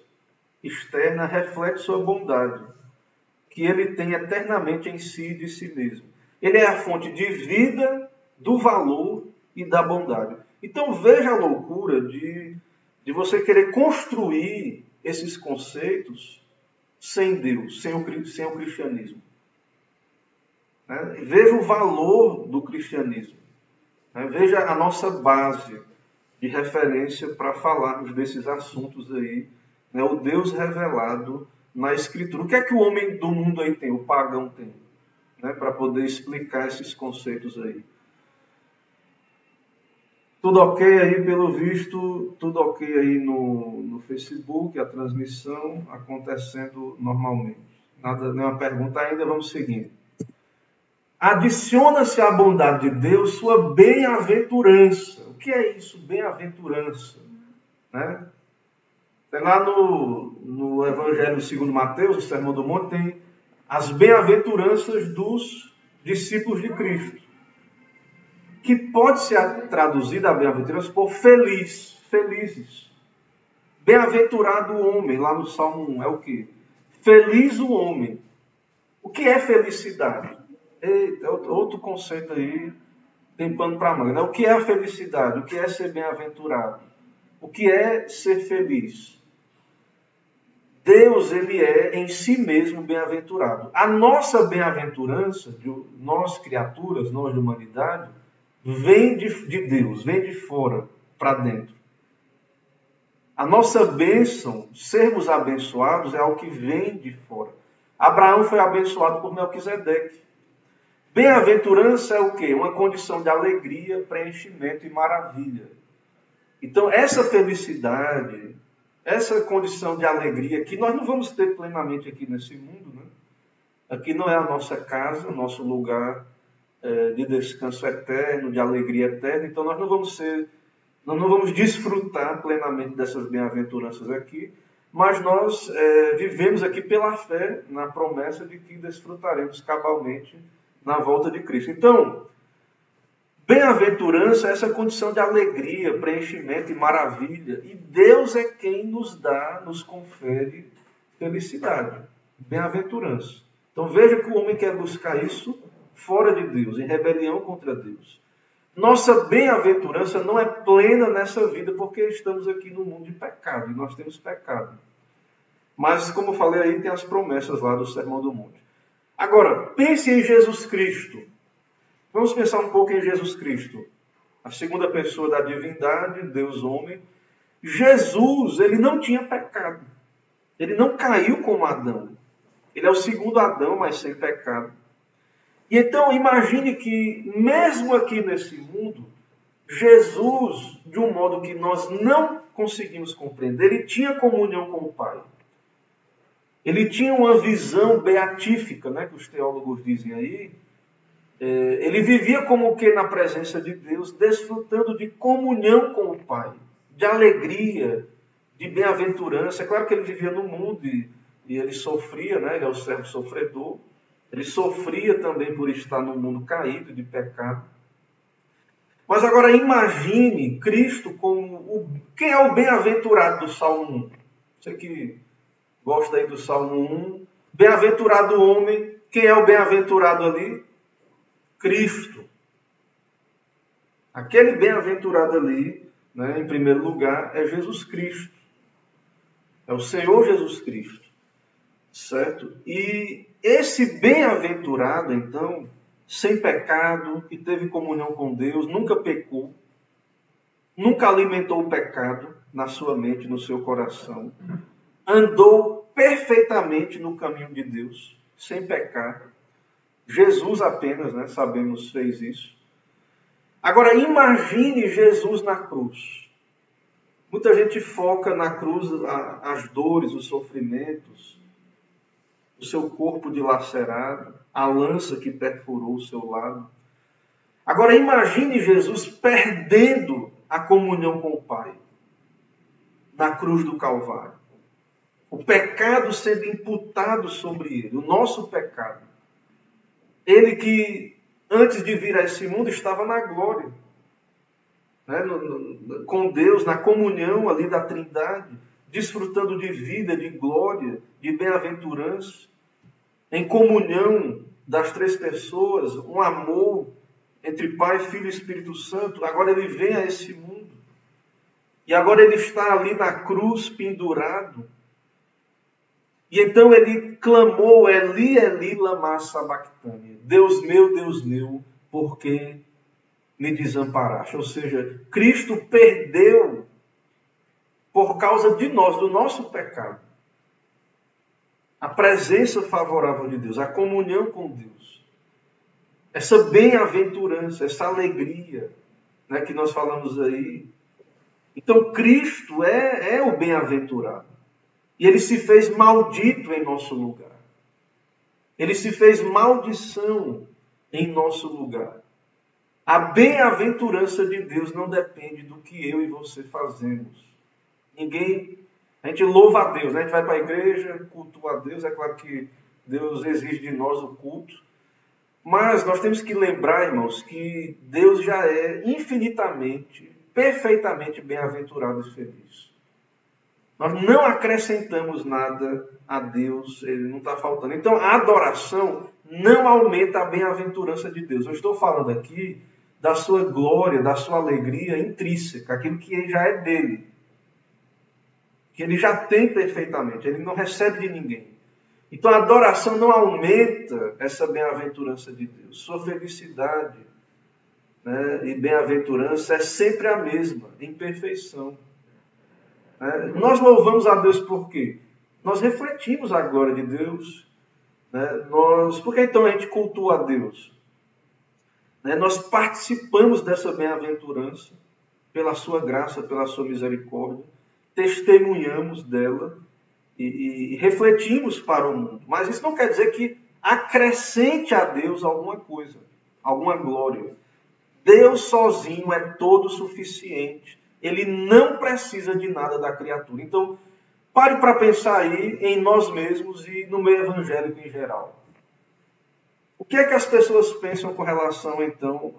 externa reflete sua bondade, que ele tem eternamente em si e de si mesmo. Ele é a fonte de vida, do valor e da bondade. Então veja a loucura de você querer construir esses conceitos sem Deus, sem o cristianismo. Veja o valor do cristianismo. Veja a nossa base de referência para falarmos desses assuntos aí, né? O Deus revelado na Escritura. O que é que o homem do mundo aí tem, o pagão tem, né? Para poder explicar esses conceitos aí. Tudo ok aí, pelo visto, tudo ok aí no Facebook, a transmissão acontecendo normalmente. Nada, nenhuma pergunta ainda, vamos seguindo. Adiciona-se à bondade de Deus sua bem-aventurança. O que é isso, bem-aventurança? Né? Tem lá no Evangelho segundo Mateus, no Sermão do Monte, tem as bem-aventuranças dos discípulos de Cristo, que pode ser traduzida a bem-aventurança por feliz, felizes. Bem-aventurado o homem, lá no Salmo 1, é o quê? Feliz o homem. O que é felicidade? É outro conceito aí, tem pano para manga. Né? O que é a felicidade? O que é ser bem-aventurado? O que é ser feliz? Deus, ele é em si mesmo bem-aventurado. A nossa bem-aventurança, nós criaturas, nós de humanidade, vem de Deus, vem de fora para dentro. A nossa bênção, sermos abençoados, é algo que vem de fora. Abraão foi abençoado por Melquisedeque. Bem-aventurança é o quê? Uma condição de alegria, preenchimento e maravilha. Então, essa felicidade essa condição de alegria que nós não vamos ter plenamente aqui nesse mundo, né? Aqui não é a nossa casa, o nosso lugar de descanso eterno, de alegria eterna. Então nós não vamos desfrutar plenamente dessas bem-aventuranças aqui, mas nós vivemos aqui pela fé na promessa de que desfrutaremos cabalmente na volta de Cristo. Então, bem-aventurança é essa condição de alegria, preenchimento e maravilha. E Deus é quem nos confere felicidade. Bem-aventurança. Então veja que o homem quer buscar isso fora de Deus, em rebelião contra Deus. Nossa bem-aventurança não é plena nessa vida porque estamos aqui no mundo de pecado e nós temos pecado. Mas, como eu falei aí, tem as promessas lá do Sermão do Monte. Agora, pense em Jesus Cristo. Vamos pensar um pouco em Jesus Cristo. A segunda pessoa da divindade, Deus homem. Jesus, ele não tinha pecado. Ele não caiu como Adão. Ele é o segundo Adão, mas sem pecado. E então, imagine que, mesmo aqui nesse mundo, Jesus, de um modo que nós não conseguimos compreender, ele tinha comunhão com o Pai. Ele tinha uma visão beatífica, né, que os teólogos dizem aí. Ele vivia como que na presença de Deus, desfrutando de comunhão com o Pai, de alegria, de bem-aventurança. É claro que ele vivia no mundo e ele sofria, né? Ele é o servo sofredor. Ele sofria também por estar no mundo caído de pecado. Mas agora imagine Cristo como quem é o bem-aventurado do Salmo 1. Você que gosta aí do Salmo 1. Bem-aventurado o homem. Quem é o bem-aventurado ali? Cristo. Aquele bem-aventurado ali, né, em primeiro lugar, é Jesus Cristo. É o Senhor Jesus Cristo. Certo? E esse bem-aventurado, então, sem pecado, que teve comunhão com Deus, nunca pecou, nunca alimentou o pecado na sua mente, no seu coração, andou perfeitamente no caminho de Deus, sem pecar. Jesus apenas, né, sabemos, fez isso. Agora, imagine Jesus na cruz. Muita gente foca na cruz as dores, os sofrimentos, o seu corpo dilacerado, a lança que perfurou o seu lado. Agora imagine Jesus perdendo a comunhão com o Pai na cruz do Calvário. O pecado sendo imputado sobre ele, o nosso pecado. Ele que antes de vir a esse mundo estava na glória, né? Com Deus, na comunhão ali da Trindade, desfrutando de vida, de glória, de bem-aventurança, em comunhão das três pessoas, um amor entre Pai, Filho e Espírito Santo. Agora ele vem a esse mundo. E agora ele está ali na cruz, pendurado. E então ele clamou, Eli, Eli, lama sabachthani. Deus meu, por que me desamparaste? Ou seja, Cristo perdeu por causa de nós, do nosso pecado, a presença favorável de Deus, a comunhão com Deus, essa bem-aventurança, essa alegria, né, que nós falamos aí. Então Cristo é o bem-aventurado. E ele se fez maldito em nosso lugar. Ele se fez maldição em nosso lugar. A bem-aventurança de Deus não depende do que eu e você fazemos. A gente louva a Deus, né? A gente vai para a igreja, cultua a Deus. É claro que Deus exige de nós o culto. Mas nós temos que lembrar, irmãos, que Deus já é infinitamente, perfeitamente bem-aventurado e feliz. Nós não acrescentamos nada a Deus, ele não está faltando. Então, a adoração não aumenta a bem-aventurança de Deus. Eu estou falando aqui da sua glória, da sua alegria intrínseca, aquilo que já é dele. Que ele já tem perfeitamente, ele não recebe de ninguém. Então, a adoração não aumenta essa bem-aventurança de Deus. Sua felicidade, né, e bem-aventurança é sempre a mesma, em perfeição. Nós louvamos a Deus por quê? Nós refletimos a glória de Deus. Né? Por que então a gente cultua a Deus? Nós participamos dessa bem-aventurança pela sua graça, pela sua misericórdia. testemunhamos dela e refletimos para o mundo. Mas isso não quer dizer que acrescente a Deus alguma coisa, alguma glória. Deus sozinho é todo suficiente. Ele não precisa de nada da criatura. Então, pare para pensar aí em nós mesmos e no meio evangélico em geral. O que é que as pessoas pensam com relação, então,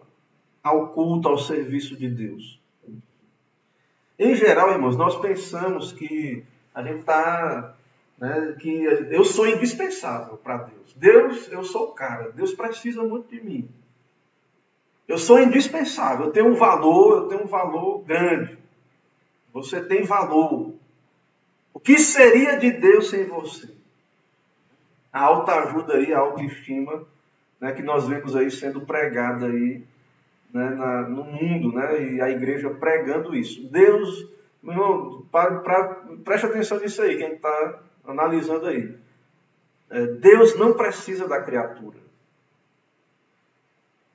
ao culto, ao serviço de Deus? Em geral, irmãos, nós pensamos que a gente está, né, que eu sou indispensável para Deus. Deus, eu sou o cara. Deus precisa muito de mim. Eu sou indispensável. Eu tenho um valor grande. Você tem valor. O que seria de Deus sem você? A autoajuda aí, a autoestima, né, que nós vemos aí sendo pregada aí, né, no mundo, né, e a igreja pregando isso. Deus, meu irmão, preste atenção nisso aí, quem está analisando aí. Deus não precisa da criatura.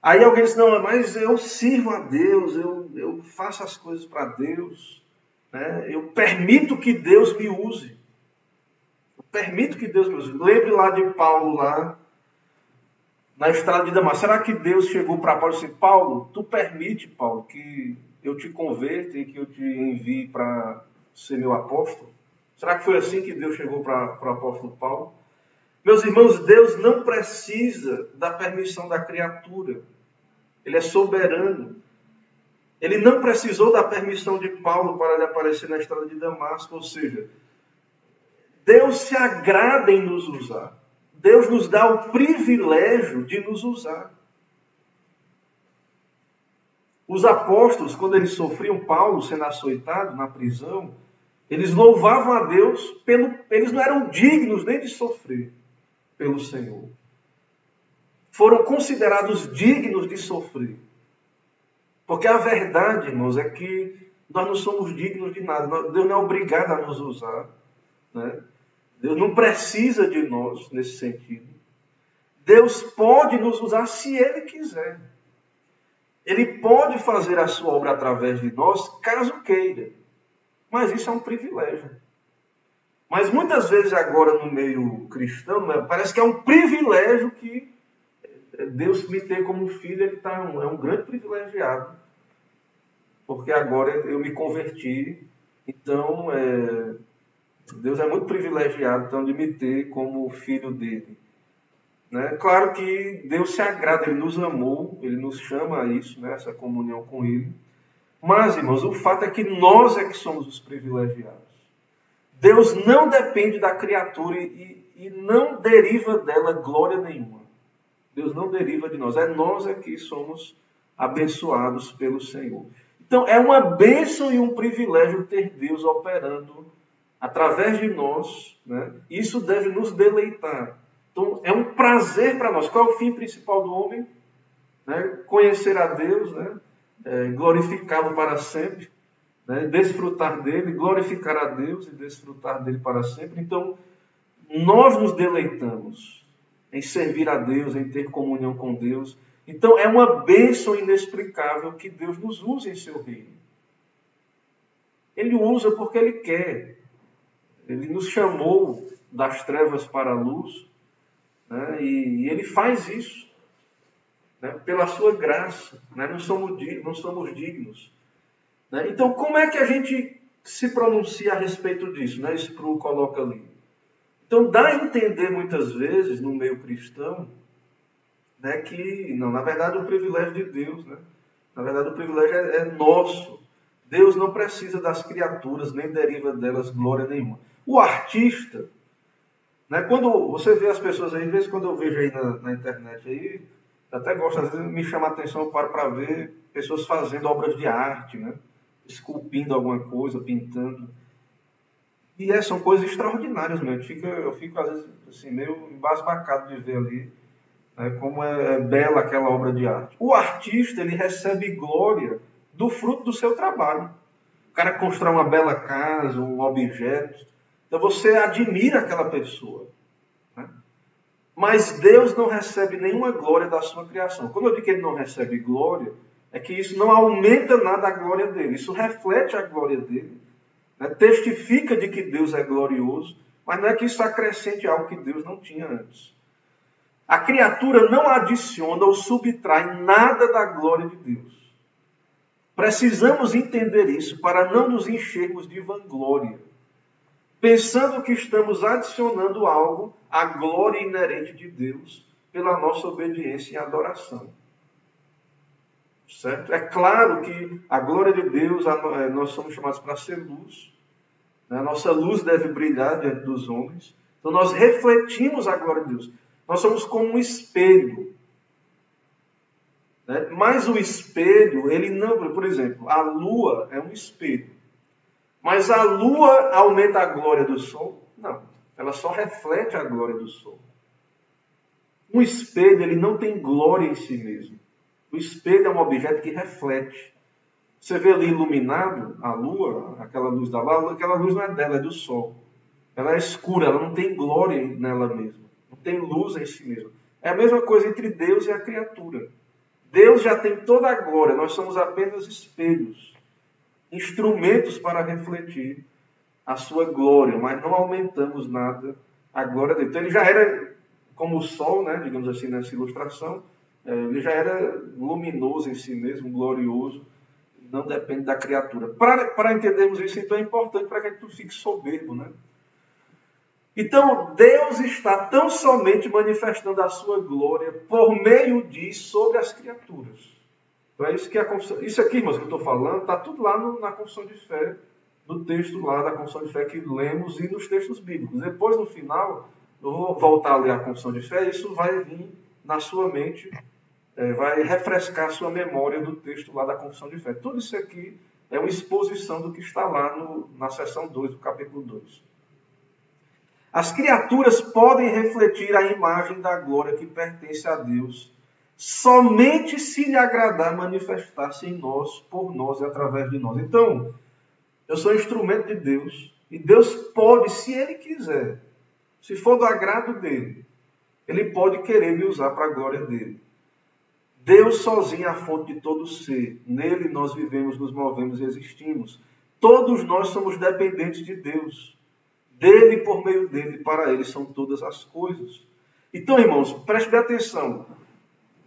Aí alguém diz, não, mas eu sirvo a Deus, eu faço as coisas para Deus, né, eu permito que Deus me use. Eu permito que Deus me use. Lembre lá de Paulo, lá na estrada de Damasco. Será que Deus chegou para Paulo e disse, Paulo, tu permite, Paulo, que eu te converta e que eu te envie para ser meu apóstolo? Será que foi assim que Deus chegou para o apóstolo Paulo? Meus irmãos, Deus não precisa da permissão da criatura. Ele é soberano. Ele não precisou da permissão de Paulo para ele aparecer na estrada de Damasco. Ou seja, Deus se agrada em nos usar. Deus nos dá o privilégio de nos usar. Os apóstolos, quando eles sofriam, Paulo sendo açoitado na prisão, eles louvavam a Deus, eles não eram dignos nem de sofrer pelo Senhor. Foram considerados dignos de sofrer. Porque a verdade, irmãos, é que nós não somos dignos de nada. Deus não é obrigado a nos usar, né? Deus não precisa de nós nesse sentido. Deus pode nos usar se Ele quiser. Ele pode fazer a sua obra através de nós, caso queira. Mas isso é um privilégio. Mas muitas vezes agora no meio cristão, parece que é um privilégio que Deus me ter como filho, é um grande privilegiado. Porque agora eu me converti, então Deus é muito privilegiado então, de me ter como filho dele. Né? Claro que Deus se agrada, Ele nos amou, Ele nos chama a isso, né? Essa comunhão com Ele. Mas, irmãos, o fato é que nós é que somos os privilegiados. Deus não depende da criatura e não deriva dela glória nenhuma. Deus não deriva de nós. É nós é que somos abençoados pelo Senhor. Então, é uma bênção e um privilégio ter Deus operando através de nós, né? Isso deve nos deleitar. Então, é um prazer para nós. Qual é o fim principal do homem? Né? Conhecer a Deus, né? Glorificá-lo para sempre, né? Desfrutar dele, glorificar a Deus e desfrutar dele para sempre. Então, nós nos deleitamos em servir a Deus, em ter comunhão com Deus. Então, é uma bênção inexplicável que Deus nos use em seu reino. Ele usa porque Ele quer. Ele nos chamou das trevas para a luz, né? E Ele faz isso, né? Pela sua graça. Né? Não somos dignos. Né? Então, como é que a gente se pronuncia a respeito disso? Né? Spru coloca ali. Então, dá a entender muitas vezes, no meio cristão, né, que, não, na verdade, o privilégio de Deus, né? Na verdade, o privilégio é nosso. Deus não precisa das criaturas, nem deriva delas glória nenhuma. O artista, né, quando você vê as pessoas aí, às vezes quando eu vejo aí na internet, aí, eu até gosto, às vezes me chama a atenção, eu paro para ver pessoas fazendo obras de arte, né? Esculpindo alguma coisa, pintando. E são coisas extraordinárias mesmo. Eu fico às vezes, assim, meio embasbacado de ver ali, né, como é bela aquela obra de arte. O artista, ele recebe glória do fruto do seu trabalho. O cara constrói uma bela casa, um objeto. Então você admira aquela pessoa. Né? Mas Deus não recebe nenhuma glória da sua criação. Quando eu digo que Ele não recebe glória, é que isso não aumenta nada a glória dele. Isso reflete a glória dele. né? Testifica de que Deus é glorioso, mas não é que isso acrescente algo que Deus não tinha antes. A criatura não adiciona ou subtrai nada da glória de Deus. Precisamos entender isso para não nos enchermos de vanglória, pensando que estamos adicionando algo à glória inerente de Deus pela nossa obediência e adoração. Certo? É claro que a glória de Deus, nós somos chamados para ser luz. Né? A nossa luz deve brilhar diante dos homens. Então nós refletimos a glória de Deus. Nós somos como um espelho. Né? Mas o espelho, ele não... Por exemplo, a lua é um espelho. Mas a lua aumenta a glória do sol? Não. Ela só reflete a glória do sol. Um espelho, ele não tem glória em si mesmo. O espelho é um objeto que reflete. Você vê ali iluminado a lua, aquela luz da lua, aquela luz não é dela, é do sol. Ela é escura, ela não tem glória nela mesma. Não tem luz em si mesma. É a mesma coisa entre Deus e a criatura. Deus já tem toda a glória, nós somos apenas espelhos, instrumentos para refletir a sua glória, mas não aumentamos nada a glória dele. Então ele já era como o sol, né, digamos assim, nessa ilustração, ele já era luminoso em si mesmo, glorioso, não depende da criatura. Para entendermos isso, então é importante para que a gente não fique soberbo, né? Então, Deus está tão somente manifestando a sua glória por meio de sobre as criaturas. Então é isso que a confissão... Isso aqui, irmãos, que eu estou falando, está tudo lá na confissão de fé, no texto lá da confissão de fé que lemos e nos textos bíblicos. Depois, no final, eu vou voltar a ler a confissão de fé e isso vai vir na sua mente, vai refrescar a sua memória do texto lá da confissão de fé. Tudo isso aqui é uma exposição do que está lá na seção 2 do capítulo 2. As criaturas podem refletir a imagem da glória que pertence a Deus somente se lhe agradar manifestar-se em nós, por nós e através de nós. Então, eu sou instrumento de Deus e Deus pode, se Ele quiser, se for do agrado dEle, Ele pode querer me usar para a glória dEle. Deus sozinho é a fonte de todo ser. Nele nós vivemos, nos movemos e existimos. Todos nós somos dependentes de Deus. Dele, por meio dele, para ele são todas as coisas. Então, irmãos, preste bem atenção.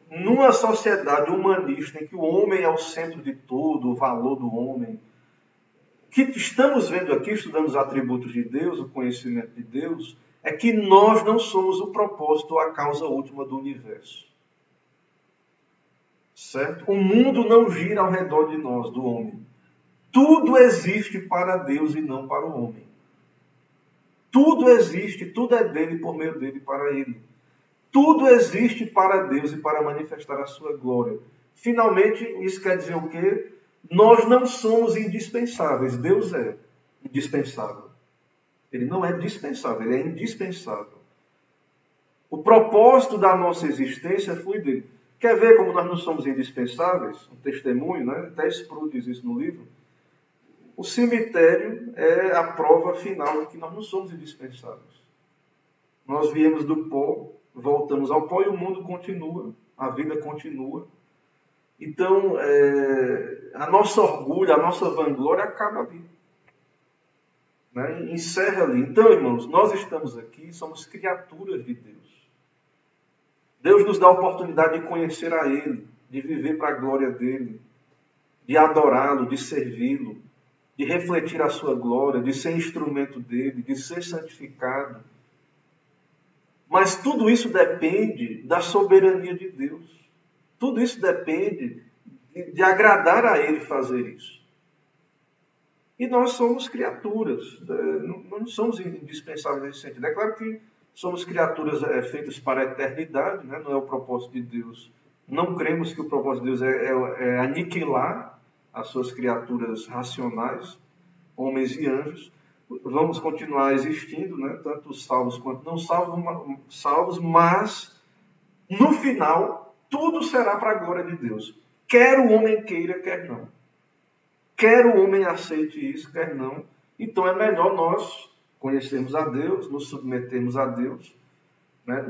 Numa sociedade humanista em que o homem é o centro de tudo, o valor do homem, o que estamos vendo aqui, estudando os atributos de Deus, o conhecimento de Deus, é que nós não somos o propósito ou a causa última do universo. Certo? O mundo não gira ao redor de nós, do homem. Tudo existe para Deus e não para o homem. Tudo existe, tudo é dele, por meio dele, para ele. Tudo existe para Deus e para manifestar a sua glória. Finalmente, isso quer dizer o quê? Nós não somos indispensáveis. Deus é indispensável. Ele não é dispensável, ele é indispensável. O propósito da nossa existência flui dele. Quer ver como nós não somos indispensáveis? Um testemunho, né? Até Sproul diz isso no livro. O cemitério é a prova final de que nós não somos indispensáveis. Nós viemos do pó, voltamos ao pó e o mundo continua, a vida continua. Então, a nossa orgulho, a nossa vanglória acaba ali. Né? Encerra ali. Então, irmãos, nós estamos aqui, somos criaturas de Deus. Deus nos dá a oportunidade de conhecer a Ele, de viver para a glória dEle, de adorá-lo, de servi-lo, de refletir a sua glória, de ser instrumento dEle, de ser santificado. Mas tudo isso depende da soberania de Deus. Tudo isso depende de agradar a Ele fazer isso. E nós somos criaturas, não somos indispensáveis nesse sentido. É claro que somos criaturas feitas para a eternidade, né? Não é o propósito de Deus. Não cremos que o propósito de Deus é aniquilar as suas criaturas racionais, homens e anjos. Vamos continuar existindo, né? Tanto os salvos quanto não salvos, mas no final tudo será para a glória de Deus. Quer o homem queira, quer não. Quer o homem aceite isso, quer não. Então é melhor nós conhecermos a Deus, nos submetermos a Deus, né?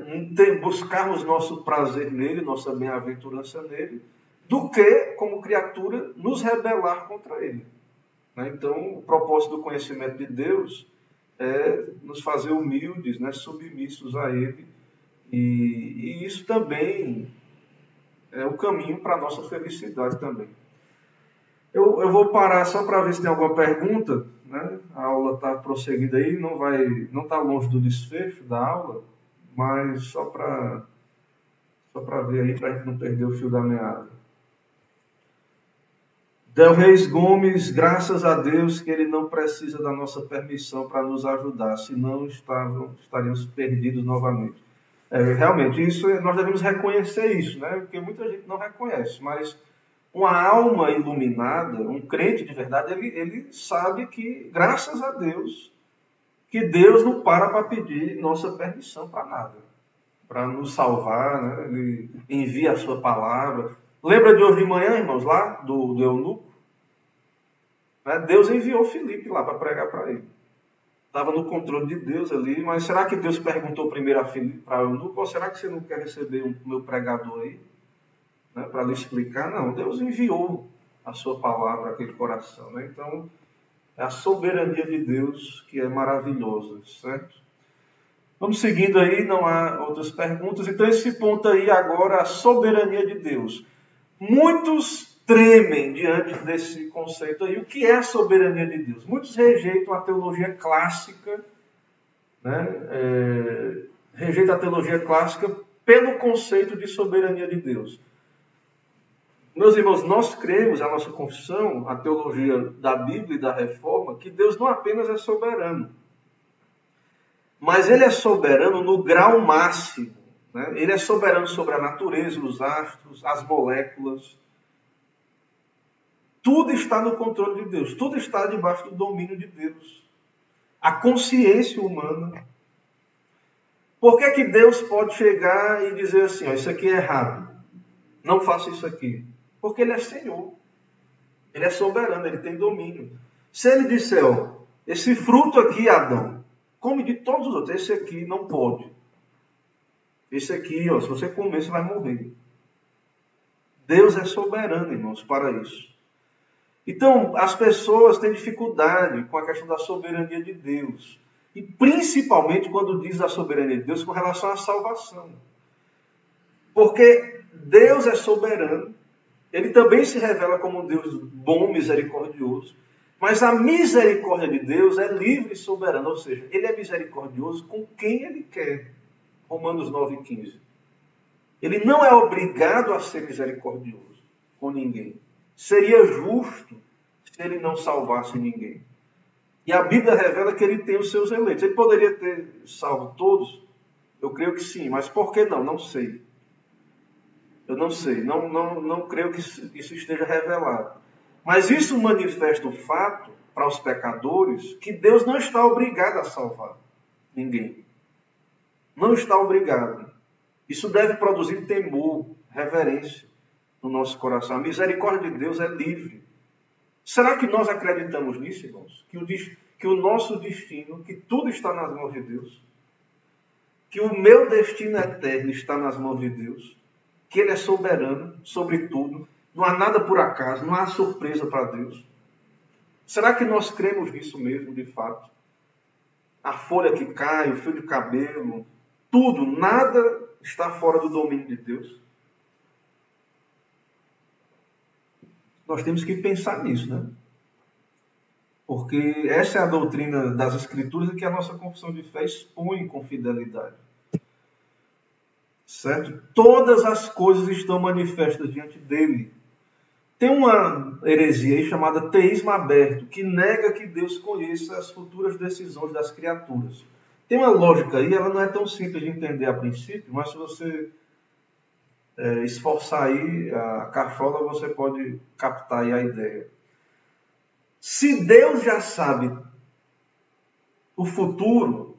Buscarmos nosso prazer nele, nossa bem-aventurança nele, do que, como criatura, nos rebelar contra ele. né? Então, o propósito do conhecimento de Deus é nos fazer humildes, né? Submissos a Ele. E isso também é o caminho para a nossa felicidade também. Eu vou parar só para ver se tem alguma pergunta, né? A aula está prosseguindo aí, não está longe do desfecho da aula, mas só para ver aí, para a gente não perder o fio da meada. Del Reis Gomes, graças a Deus que ele não precisa da nossa permissão para nos ajudar, senão estaríamos perdidos novamente. Realmente, nós devemos reconhecer isso, né? Porque muita gente não reconhece, mas uma alma iluminada, um crente de verdade, ele sabe que, graças a Deus, que Deus não para pedir nossa permissão para nada, para nos salvar, né? Ele envia a sua palavra. Lembra de hoje de manhã, irmãos, lá do eunuco? Né? Deus enviou Filipe lá para pregar para ele. Estava no controle de Deus ali, mas será que Deus perguntou primeiro a Filipe para o eunuco, ou será que você não quer receber o meu pregador aí? Né, para lhe explicar? Não, Deus enviou a sua palavra àquele coração. Né? Então, é a soberania de Deus que é maravilhosa, certo? Vamos seguindo aí, não há outras perguntas. Então, esse ponto aí agora, a soberania de Deus. Muitos tremem diante desse conceito aí. O que é a soberania de Deus? Muitos rejeitam a teologia clássica, né? Rejeitam a teologia clássica pelo conceito de soberania de Deus. Meus irmãos, nós cremos, a nossa confissão, a teologia da Bíblia e da Reforma, que Deus não apenas é soberano, mas Ele é soberano no grau máximo. Né? Ele é soberano sobre a natureza, os astros, as moléculas. Tudo está no controle de Deus, tudo está debaixo do domínio de Deus. A consciência humana. Por que que Deus pode chegar e dizer assim, ó, isso aqui é errado, não faça isso aqui? Porque Ele é Senhor, Ele é soberano, Ele tem domínio. Se Ele disser, ó, esse fruto aqui, Adão, come de todos os outros, esse aqui não pode. Esse aqui, ó, se você comer, você vai morrer. Deus é soberano, irmãos, para isso. Então, as pessoas têm dificuldade com a questão da soberania de Deus. E principalmente quando diz a soberania de Deus com relação à salvação. Porque Deus é soberano. Ele também se revela como um Deus bom, misericordioso. Mas a misericórdia de Deus é livre e soberana. Ou seja, Ele é misericordioso com quem Ele quer. Romanos 9,15. Ele não é obrigado a ser misericordioso com ninguém. Seria justo se Ele não salvasse ninguém. E a Bíblia revela que Ele tem os seus eleitos. Ele poderia ter salvo todos? Eu creio que sim. Mas por que não? Não sei. Eu não sei, não creio que isso esteja revelado. Mas isso manifesta o fato, para os pecadores, que Deus não está obrigado a salvar ninguém. Não está obrigado. Isso deve produzir temor, reverência no nosso coração. A misericórdia de Deus é livre. Será que nós acreditamos nisso, irmãos? Que o nosso destino, que tudo está nas mãos de Deus? Que o meu destino eterno está nas mãos de Deus? Que Ele é soberano sobre tudo, não há nada por acaso, não há surpresa para Deus. Será que nós cremos nisso mesmo, de fato? A folha que cai, o fio de cabelo, tudo, nada está fora do domínio de Deus. Nós temos que pensar nisso, né? Porque essa é a doutrina das Escrituras e que a nossa confissão de fé expõe com fidelidade. Certo? Todas as coisas estão manifestas diante dele. Tem uma heresia aí chamada teísmo aberto, que nega que Deus conheça as futuras decisões das criaturas. Tem uma lógica aí, ela não é tão simples de entender a princípio, mas se você esforçar aí a cachola, você pode captar aí a ideia. Se Deus já sabe o futuro,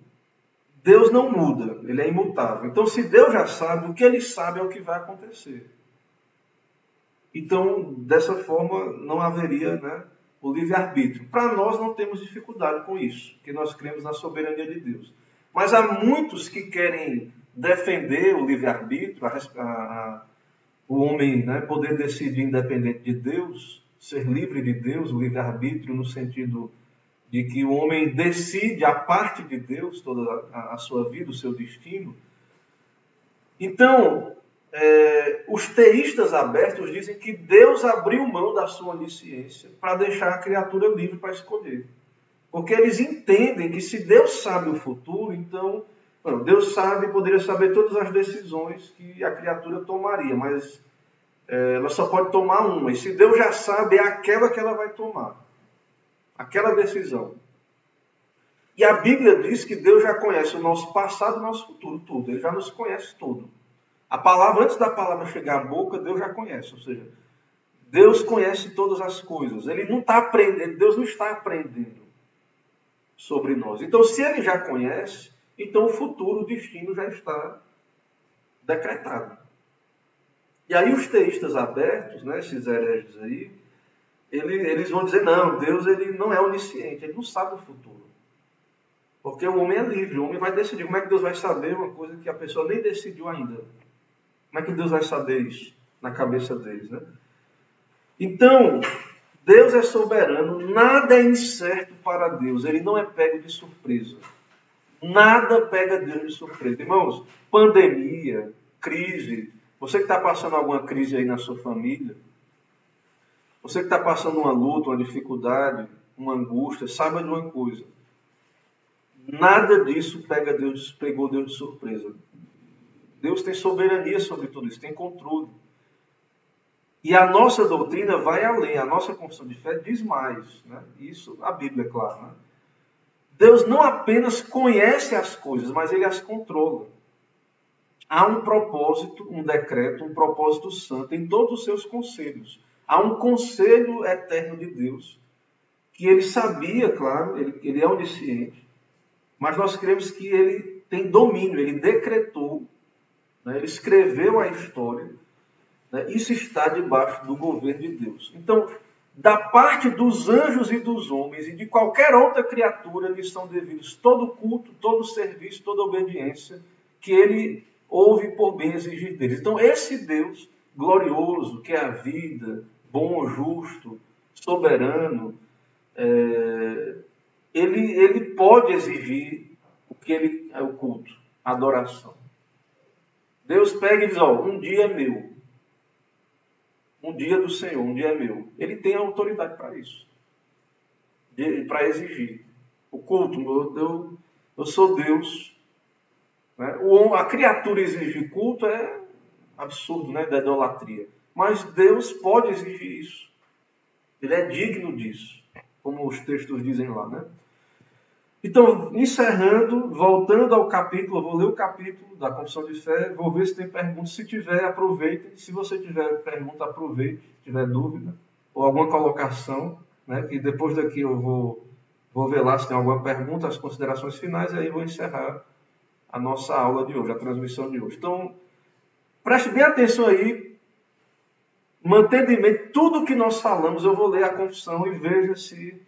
Deus não muda, Ele é imutável. Então, se Deus já sabe, o que Ele sabe é o que vai acontecer. Então, dessa forma, não haveria, né, o livre-arbítrio. Para nós, não temos dificuldade com isso, porque nós cremos na soberania de Deus. Mas há muitos que querem defender o livre-arbítrio, o homem, né, poder decidir independente de Deus, ser livre de Deus, o livre-arbítrio no sentido de que o homem decide a parte de Deus toda a sua vida, o seu destino. Então, os teístas abertos dizem que Deus abriu mão da sua onisciência para deixar a criatura livre para escolher. Porque eles entendem que se Deus sabe o futuro, então, Deus poderia saber todas as decisões que a criatura tomaria, mas ela só pode tomar uma. E se Deus já sabe, é aquela que ela vai tomar. Aquela decisão. E a Bíblia diz que Deus já conhece o nosso passado e o nosso futuro, tudo. Ele já nos conhece tudo. A palavra, antes da palavra chegar à boca, Deus já conhece. Ou seja, Deus conhece todas as coisas. Ele não está aprendendo, Deus não está aprendendo sobre nós. Então, se Ele já conhece, então o futuro, o destino já está decretado. E aí os teístas abertos, né, esses hereges aí, eles vão dizer, não, Deus ele não é onisciente, Ele não sabe o futuro. Porque o homem é livre, o homem vai decidir. Como é que Deus vai saber uma coisa que a pessoa nem decidiu ainda? Como é que Deus vai saber isso na cabeça deles, né? Então, Deus é soberano, nada é incerto para Deus, Ele não é pego de surpresa. Nada pega Deus de surpresa. Irmãos, pandemia, crise, você que está passando alguma crise aí na sua família, você que está passando uma luta, uma dificuldade, uma angústia, saiba de uma coisa. Nada disso pegou Deus de surpresa. Deus tem soberania sobre tudo isso, tem controle. E a nossa doutrina vai além, a nossa confissão de fé diz mais. Né? Isso, a Bíblia, é claro. Né? Deus não apenas conhece as coisas, mas Ele as controla. Há um propósito, um decreto, um propósito santo em todos os seus conselhos. Há um conselho eterno de Deus, que Ele sabia, claro, Ele é onisciente, mas nós cremos que Ele tem domínio, Ele decretou, né? Ele escreveu a história, né? Isso está debaixo do governo de Deus. Então, da parte dos anjos e dos homens e de qualquer outra criatura lhes são devidos todo culto, todo serviço, toda obediência que Ele ouve por bem exigir deles. Então, esse Deus glorioso, que é a vida, bom, justo, soberano, ele pode exigir o que ele é o culto, a adoração. Deus pega e diz, um dia é meu. Um dia do Senhor, um dia é meu. Ele tem autoridade para isso. Para exigir. O culto, eu sou Deus. Né? A criatura exigir culto é absurdo, né? Da idolatria. Mas Deus pode exigir isso. Ele é digno disso. Como os textos dizem lá, né? Então, encerrando, voltando ao capítulo, eu vou ler o capítulo da Confissão de Fé, vou ver se tem perguntas. Se tiver, aproveitem. Se você tiver pergunta, aproveite. Se tiver dúvida ou alguma colocação, né, que depois daqui eu vou ver lá se tem alguma pergunta, as considerações finais, e aí vou encerrar a nossa aula de hoje, a transmissão de hoje. Então, preste bem atenção aí, mantendo em mente tudo o que nós falamos. Eu vou ler a confissão e veja se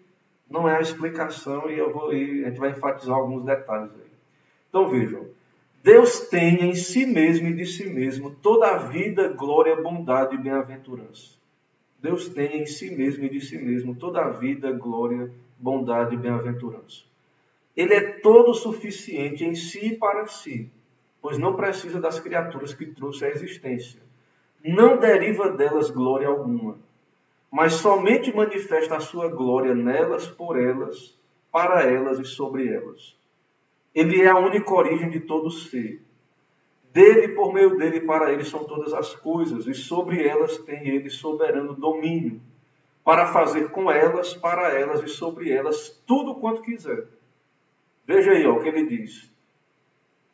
não é a explicação e a gente vai enfatizar alguns detalhes aí. Então vejam, Deus tem em si mesmo e de si mesmo toda a vida, glória, bondade e bem-aventurança. Deus tem em si mesmo e de si mesmo toda a vida, glória, bondade e bem-aventurança. Ele é todo suficiente em si e para si, pois não precisa das criaturas que trouxe à existência. Não deriva delas glória alguma, mas somente manifesta a sua glória nelas, por elas, para elas e sobre elas. Ele é a única origem de todo ser. Dele, por meio dele e para ele são todas as coisas, e sobre elas tem ele soberano domínio, para fazer com elas, para elas e sobre elas tudo quanto quiser. Veja aí o que ele diz.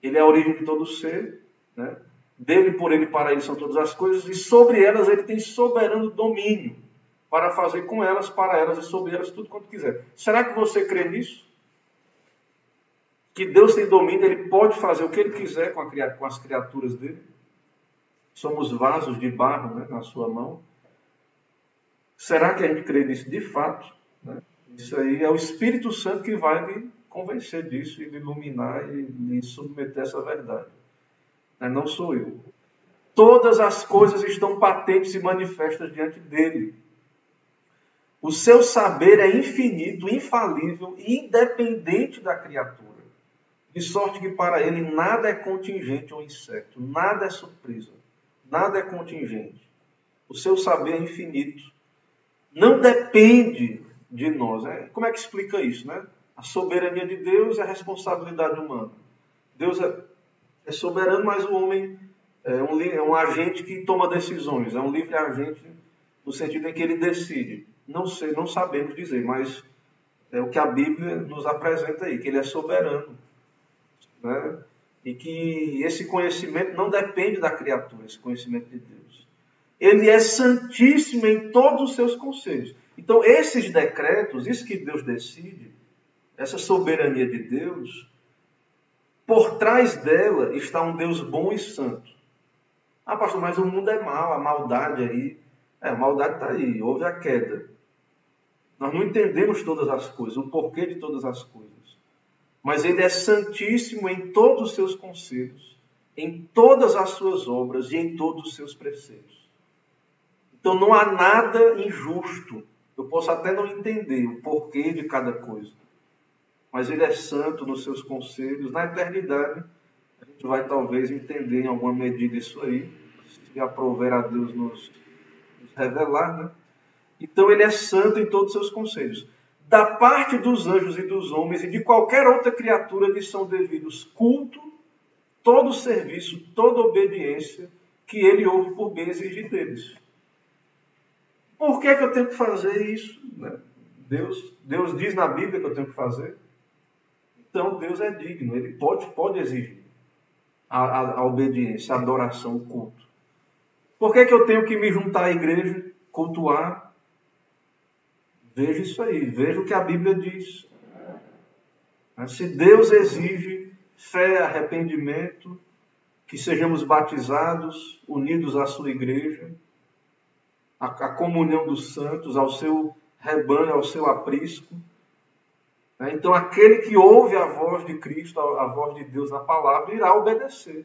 Ele é a origem de todo ser, né? Dele, por ele e para ele são todas as coisas, e sobre elas ele tem soberano domínio, para fazer com elas, para elas e sobre elas tudo quanto quiser. Será que você crê nisso? Que Deus tem domínio, Ele pode fazer o que Ele quiser com as criaturas dele? Somos vasos de barro, né, na sua mão. Será que a gente crê nisso de fato? Né? Isso aí é o Espírito Santo que vai me convencer disso e me iluminar e me submeter a essa verdade. Não sou eu. Todas as coisas estão patentes e manifestas diante dele. O seu saber é infinito, infalível e independente da criatura. De sorte que para ele nada é contingente ou incerto, nada é surpresa, nada é contingente. O seu saber é infinito. Não depende de nós. Como é que explica isso, né? A soberania de Deus é a responsabilidade humana. Deus é soberano, mas o homem é um agente que toma decisões. É um livre agente no sentido em que ele decide. Não sei, não sabemos dizer, mas é o que a Bíblia nos apresenta aí, que ele é soberano. Né? E que esse conhecimento não depende da criatura, esse conhecimento de Deus. Ele é santíssimo em todos os seus conselhos. Então, esses decretos, isso que Deus decide, essa soberania de Deus, por trás dela está um Deus bom e santo. Ah, pastor, mas o mundo é mau, a maldade aí. A maldade está aí, houve a queda. Nós não entendemos todas as coisas, o porquê de todas as coisas. Mas ele é santíssimo em todos os seus conselhos, em todas as suas obras e em todos os seus preceitos. Então não há nada injusto. Eu posso até não entender o porquê de cada coisa. Mas ele é santo nos seus conselhos. Na eternidade, a gente vai talvez entender em alguma medida isso aí, se aprouver a Deus nos revelar, né? Então ele é santo em todos os seus conselhos. Da parte dos anjos e dos homens e de qualquer outra criatura lhes são devidos culto, todo serviço, toda obediência que ele ouve por bem exigir deles. Por que eu tenho que fazer isso? Deus diz na Bíblia que eu tenho que fazer. Então Deus é digno, ele pode exigir a obediência, a adoração, o culto. Por que eu tenho que me juntar à igreja, cultuar? Veja isso aí, veja o que a Bíblia diz. Se Deus exige fé, arrependimento, que sejamos batizados, unidos à sua igreja, a comunhão dos santos, ao seu rebanho, ao seu aprisco. Então aquele que ouve a voz de Cristo, a voz de Deus na palavra, irá obedecer,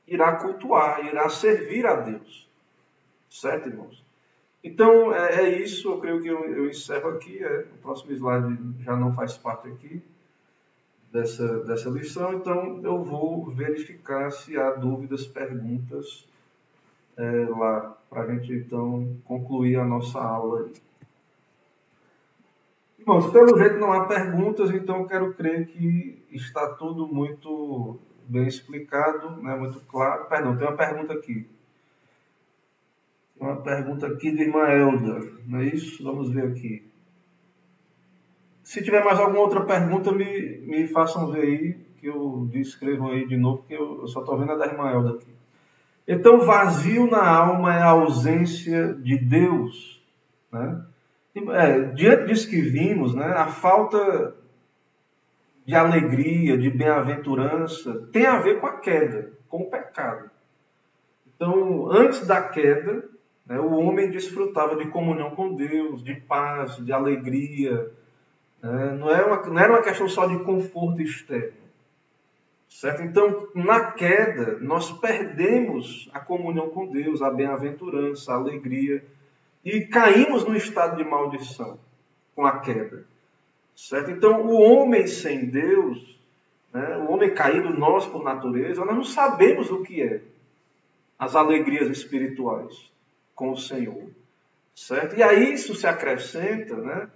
irá cultuar, irá servir a Deus. Certo, irmãos? Então, é isso, eu creio que eu encerro aqui. O próximo slide já não faz parte aqui dessa lição, então eu vou verificar se há dúvidas, perguntas lá, para a gente então concluir a nossa aula. Irmãos, pelo jeito não há perguntas, então eu quero crer que está tudo muito bem explicado, né, muito claro. Perdão, tem uma pergunta aqui. Uma pergunta aqui de irmã Elda, não é isso? Vamos ver aqui. Se tiver mais alguma outra pergunta, me façam ver aí, que eu descrevo aí de novo, porque eu só estou vendo a da irmã Elda aqui. Então, vazio na alma é a ausência de Deus. Né? Diante disso que vimos, né, a falta de alegria, de bem-aventurança, tem a ver com a queda, com o pecado. Então, antes da queda, o homem desfrutava de comunhão com Deus, de paz, de alegria. Não era uma questão só de conforto externo. Certo? Então, na queda, nós perdemos a comunhão com Deus, a bem-aventurança, a alegria. E caímos no estado de maldição com a queda. Certo? Então, o homem sem Deus, o homem caído, nós por natureza, nós não sabemos o que é as alegrias espirituais com o Senhor, certo? E a isso se acrescenta,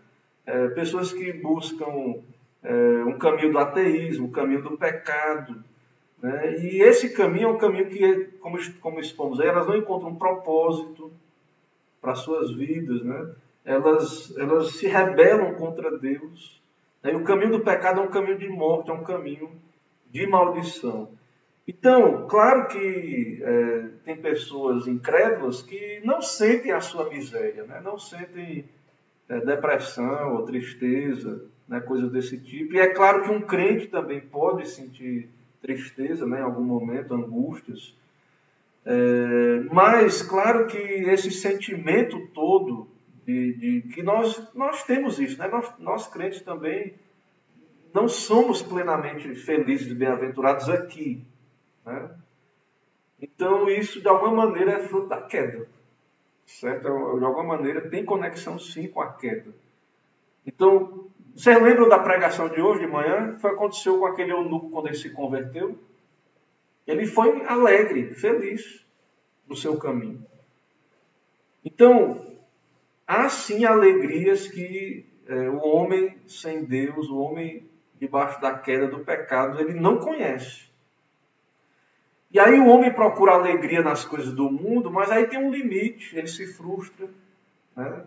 pessoas que buscam um caminho do ateísmo, um caminho do pecado, e esse caminho é um caminho que, como expomos aí, elas não encontram um propósito para suas vidas, elas se rebelam contra Deus, e o caminho do pecado é um caminho de morte, é um caminho de maldição. Então, claro que tem pessoas incrédulas que não sentem a sua miséria, não sentem depressão ou tristeza, coisas desse tipo. E é claro que um crente também pode sentir tristeza, em algum momento, angústias. Mas, claro que esse sentimento todo, que nós temos isso, nós crentes também não somos plenamente felizes e bem-aventurados aqui. Então, isso, de alguma maneira, é fruto da queda. certo? De alguma maneira tem conexão sim com a queda. Então, vocês lembram da pregação de hoje de manhã? O que aconteceu com aquele eunuco quando ele se converteu? Ele foi alegre, feliz no seu caminho. Então, há sim alegrias que o homem sem Deus, o homem debaixo da queda do pecado, ele não conhece. E aí o homem procura alegria nas coisas do mundo, mas aí tem um limite, ele se frustra. Né?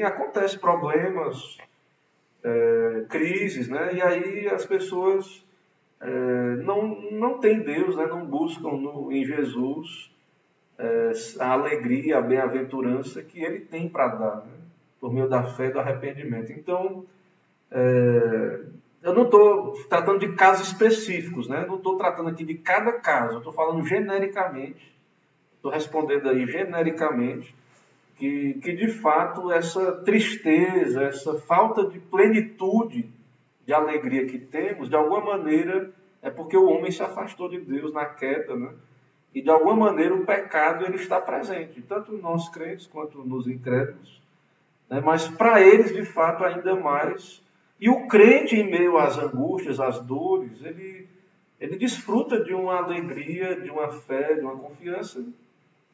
Acontece problemas, crises, né? E aí as pessoas não têm Deus, né? Não buscam em Jesus a alegria, a bem-aventurança que ele tem para dar, né? Por meio da fé e do arrependimento. Então, eu não estou tratando de casos específicos, né? Não estou tratando aqui de cada caso, eu estou falando genericamente, estou respondendo aí genericamente, que de fato essa tristeza, essa falta de plenitude de alegria que temos, de alguma maneira é porque o homem se afastou de Deus na queda, né? E de alguma maneira o pecado ele está presente, tanto nos crentes quanto nos incrédulos, né? Mas para eles de fato ainda mais. E o crente em meio às angústias, às dores, ele desfruta de uma alegria, de uma fé, de uma confiança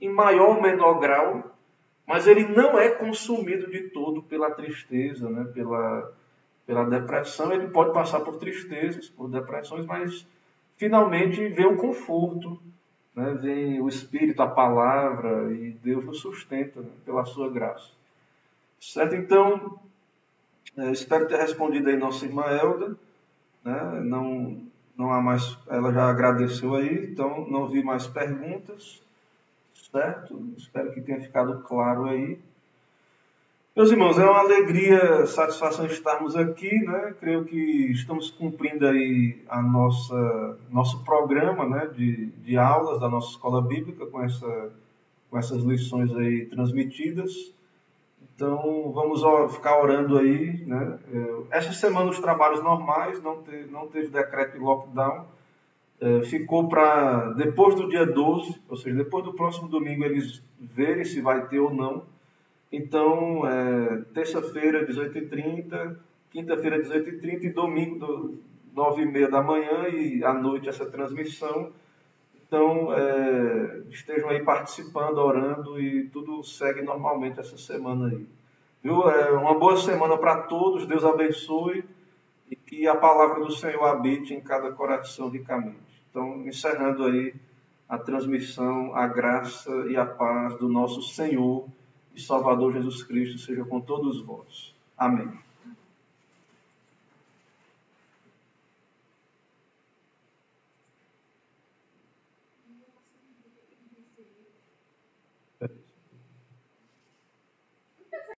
em maior ou menor grau, mas ele não é consumido de todo pela tristeza, né? pela depressão. Ele pode passar por tristezas, por depressões, mas finalmente vem um conforto, né? Vem o Espírito, a palavra, e Deus nos sustenta, né? Pela sua graça. Certo? Então, espero ter respondido aí nossa irmã Elda. Né? Não há mais, ela já agradeceu aí, então não vi mais perguntas. Certo? Espero que tenha ficado claro aí. Meus irmãos, é uma alegria, satisfação estarmos aqui, né? Creio que estamos cumprindo aí nosso programa, né? de aulas da nossa escola bíblica com essas lições aí transmitidas. Então, vamos ficar orando aí, né? Essa semana os trabalhos normais, não teve decreto de lockdown. Ficou para depois do dia 12, ou seja, depois do próximo domingo eles verem se vai ter ou não. Então, terça-feira, 18h30, quinta-feira, 18h30 e domingo, 9h30 da manhã e à noite essa transmissão. Então, estejam aí participando, orando e tudo segue normalmente essa semana aí. Viu? Uma boa semana para todos, Deus abençoe e que a palavra do Senhor habite em cada coração ricamente. Então, encerrando aí a transmissão, a graça e a paz do nosso Senhor e Salvador Jesus Cristo seja com todos vós. Amém.